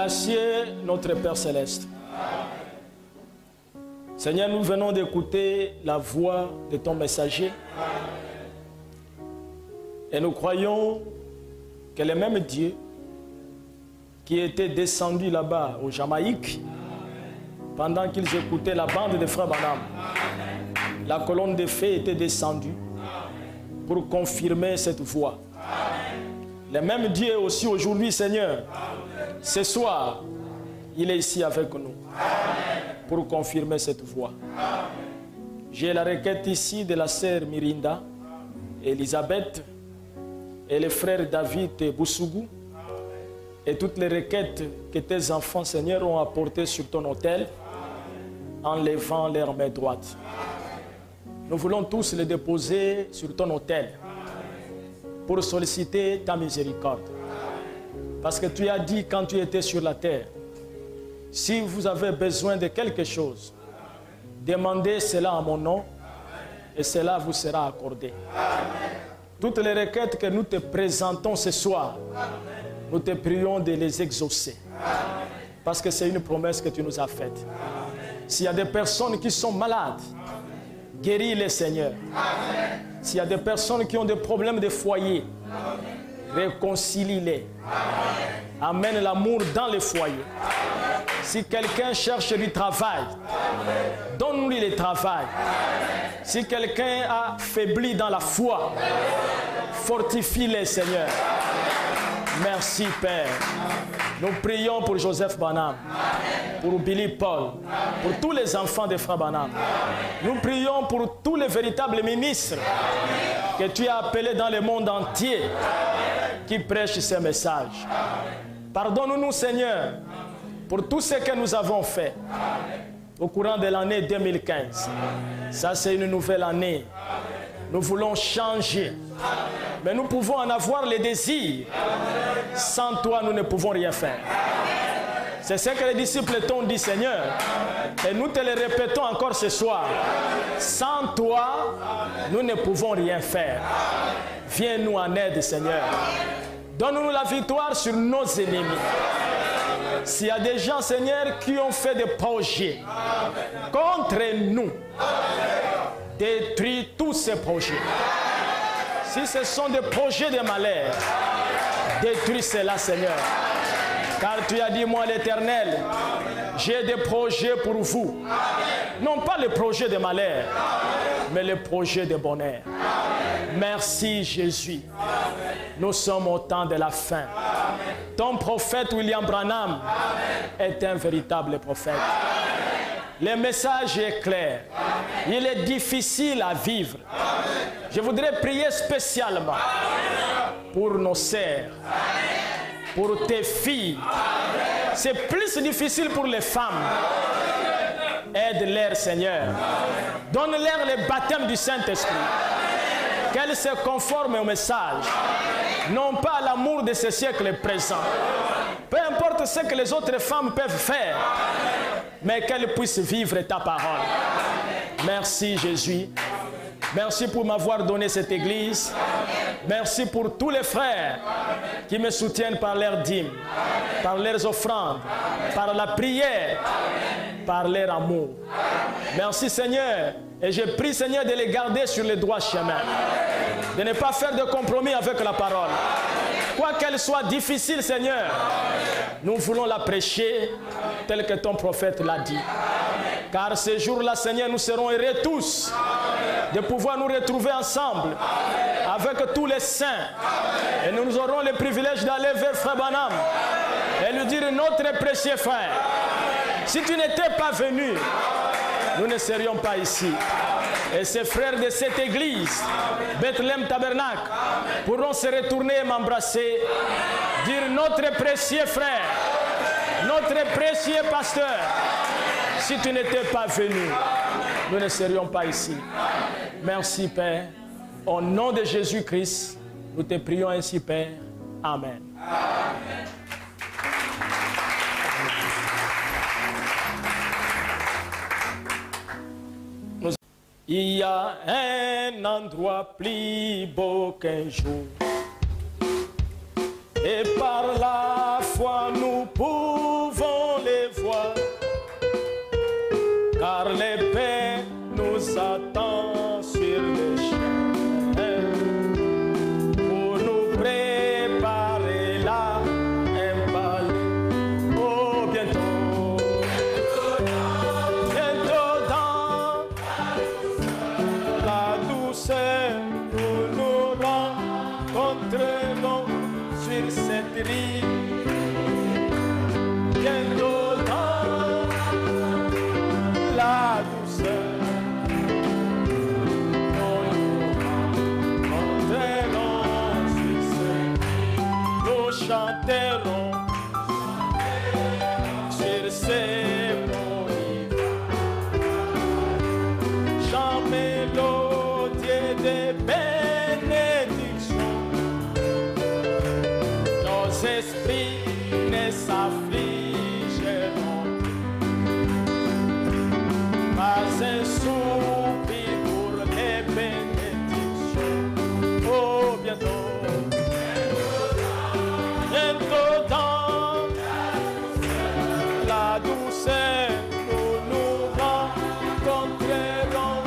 Gracieux notre Père Céleste. Seigneur, nous venons d'écouter la voix de ton messager. Et nous croyons que le même Dieu qui était descendu là-bas au Jamaïque pendant qu'ils écoutaient la bande de frères Branham, la colonne de feu était descendue pour confirmer cette voix. Le même Dieu aussi aujourd'hui, Seigneur, ce soir, il est ici avec nous pour confirmer cette voix. J'ai la requête ici de la sœur Mirinda, Elisabeth et le frère David et Boussougou et toutes les requêtes que tes enfants, Seigneur, ont apportées sur ton autel en levant leur main droite. Nous voulons tous les déposer sur ton autel pour solliciter ta miséricorde. Parce que tu as dit quand tu étais sur la terre, si vous avez besoin de quelque chose, demandez cela en mon nom et cela vous sera accordé. Toutes les requêtes que nous te présentons ce soir, nous te prions de les exaucer. Parce que c'est une promesse que tu nous as faite. S'il y a des personnes qui sont malades, guéris-les, Seigneur. S'il y a des personnes qui ont des problèmes de foyer, réconcilie-les. Amène l'amour dans les foyers. Si quelqu'un cherche du travail, donne-lui le travail. Si quelqu'un a faibli dans la foi, fortifie-les, Seigneur. Merci, Père. Nous prions pour Joseph Branham, pour Billy Paul, pour tous les enfants des frères Branham. Nous prions pour tous les véritables ministres que tu as appelés dans le monde entier qui prêchent ces messages. Pardonne-nous, Seigneur, pour tout ce que nous avons fait au courant de l'année 2015. Ça, c'est une nouvelle année. Nous voulons changer. Mais nous pouvons en avoir les désirs. Sans toi, nous ne pouvons rien faire. C'est ce que les disciples t'ont dit, Seigneur. Et nous te le répétons encore ce soir. Sans toi, nous ne pouvons rien faire. Viens-nous en aide, Seigneur. Donne-nous la victoire sur nos ennemis. S'il y a des gens, Seigneur, qui ont fait des projets contre nous, détruis tous ces projets. Si ce sont des projets de malheur, détruis cela, Seigneur. Car tu as dit, moi l'Éternel, j'ai des projets pour vous. Non pas le projet de malheur, mais le projet de bonheur. Merci Jésus. Nous sommes au temps de la fin. Ton prophète William Branham est un véritable prophète. Le message est clair. Il est difficile à vivre. Je voudrais prier spécialement pour nos sœurs, pour tes filles. C'est plus difficile pour les femmes. Aide-les, Seigneur. Donne-leur le baptême du Saint-Esprit. Qu'elles se conforment au message, non pas à l'amour de ce siècle présent. Peu importe ce que les autres femmes peuvent faire, mais qu'elles puissent vivre ta parole. Merci Jésus. Merci pour m'avoir donné cette église. Merci pour tous les frères qui me soutiennent par leurs dîmes, par leurs offrandes, par la prière, par leur amour. Merci Seigneur. Et je prie Seigneur de les garder sur le droit chemin. De ne pas faire de compromis avec la parole. Quoi qu'elle soit difficile, Seigneur, nous voulons la prêcher tel que ton prophète l'a dit. Car ce jour-là, Seigneur, nous serons heureux tous de pouvoir nous retrouver ensemble avec tous les saints. Et nous aurons le privilège d'aller vers Frère Branham et lui dire, notre précieux frère, si tu n'étais pas venu, nous ne serions pas ici. Et ces frères de cette église, Bethlehem Tabernacle, pourront se retourner et m'embrasser, dire notre précieux frère, notre précieux pasteur, si tu n'étais pas venu, nous ne serions pas ici. Merci Père. Au nom de Jésus-Christ, nous te prions ainsi Père. Amen. Amen. Il y a un endroit plus beau qu'un jour, et par la foi nous pouvons voix, car l'épée nous attend sur les chemins pour nous préparer là un bal. Oh, bientôt, bientôt dans la douceur, nous nous rencontrerons sur cette rive. Bientôt dans la douceur, nous chanterons sur ces mots, chant mélodieux de bénédiction. Nos esprits ne s'affligeront pas un soupir pour les bénédictions. Oh, bientôt. Bientôt dans la douceur, nous nous rencontrerons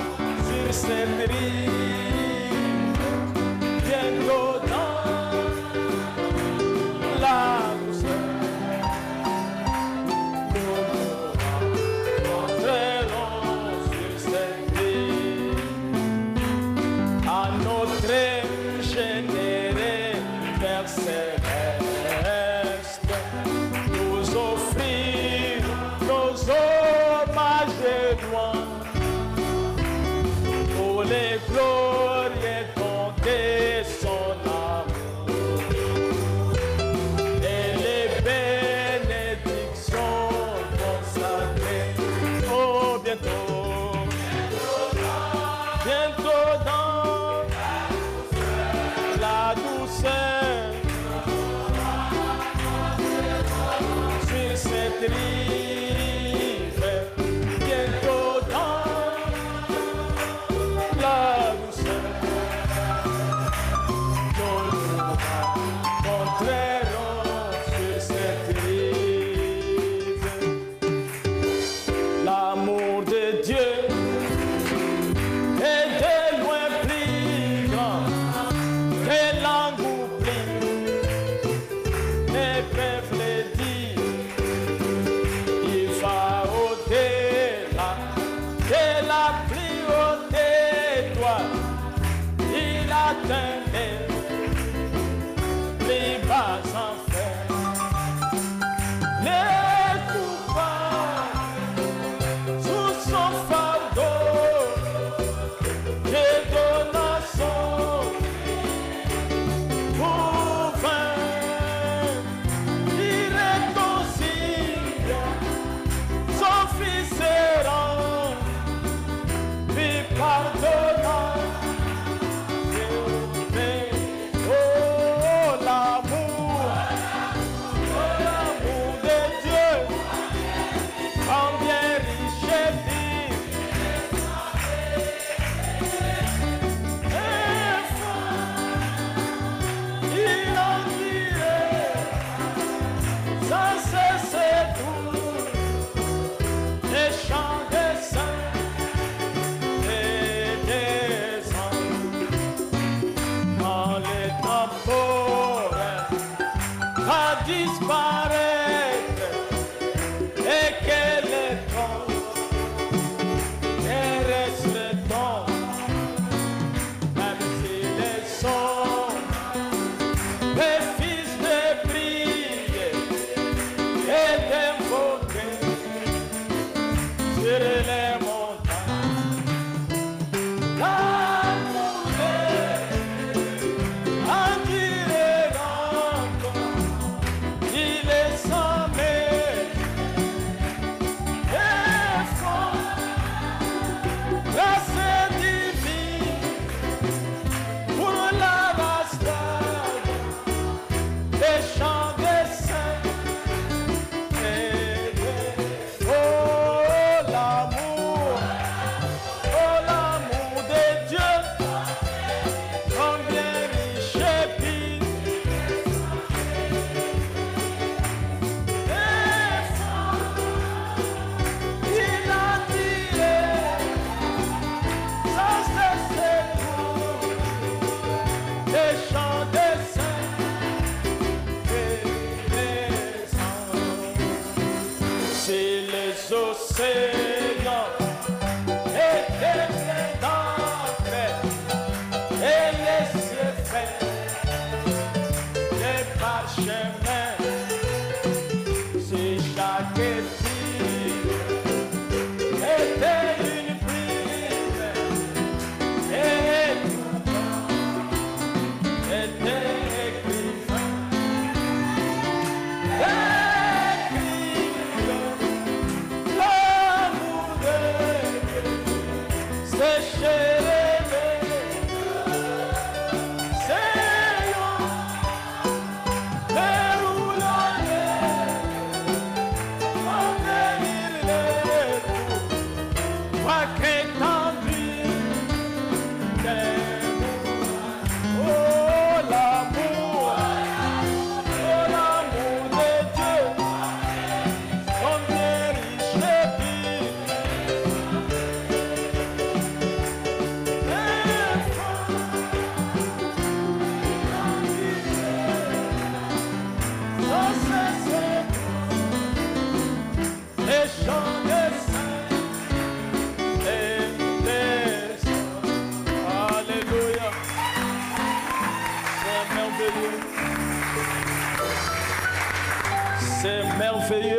sur cette rive. Bientôt dans la douceur, nous nous rencontrerons sur cette rive. À notre généreux verset, nous offrir nos hommages de louange pour les glorieux dons de son amour et les bénédictions consacrées. Oh, bientôt, bientôt dans la douceur, cette rive, bientôt dans la douceur, nous nous rencontrerons sur cette rive. L'amour de Dieu est de loin plus grand que l'engouement ne peuvent le dire. Seigneur était d'enfer et les cieux faits des parchemins. Si chaque fille était une prière et tout temps était écrit. C'est merveilleux.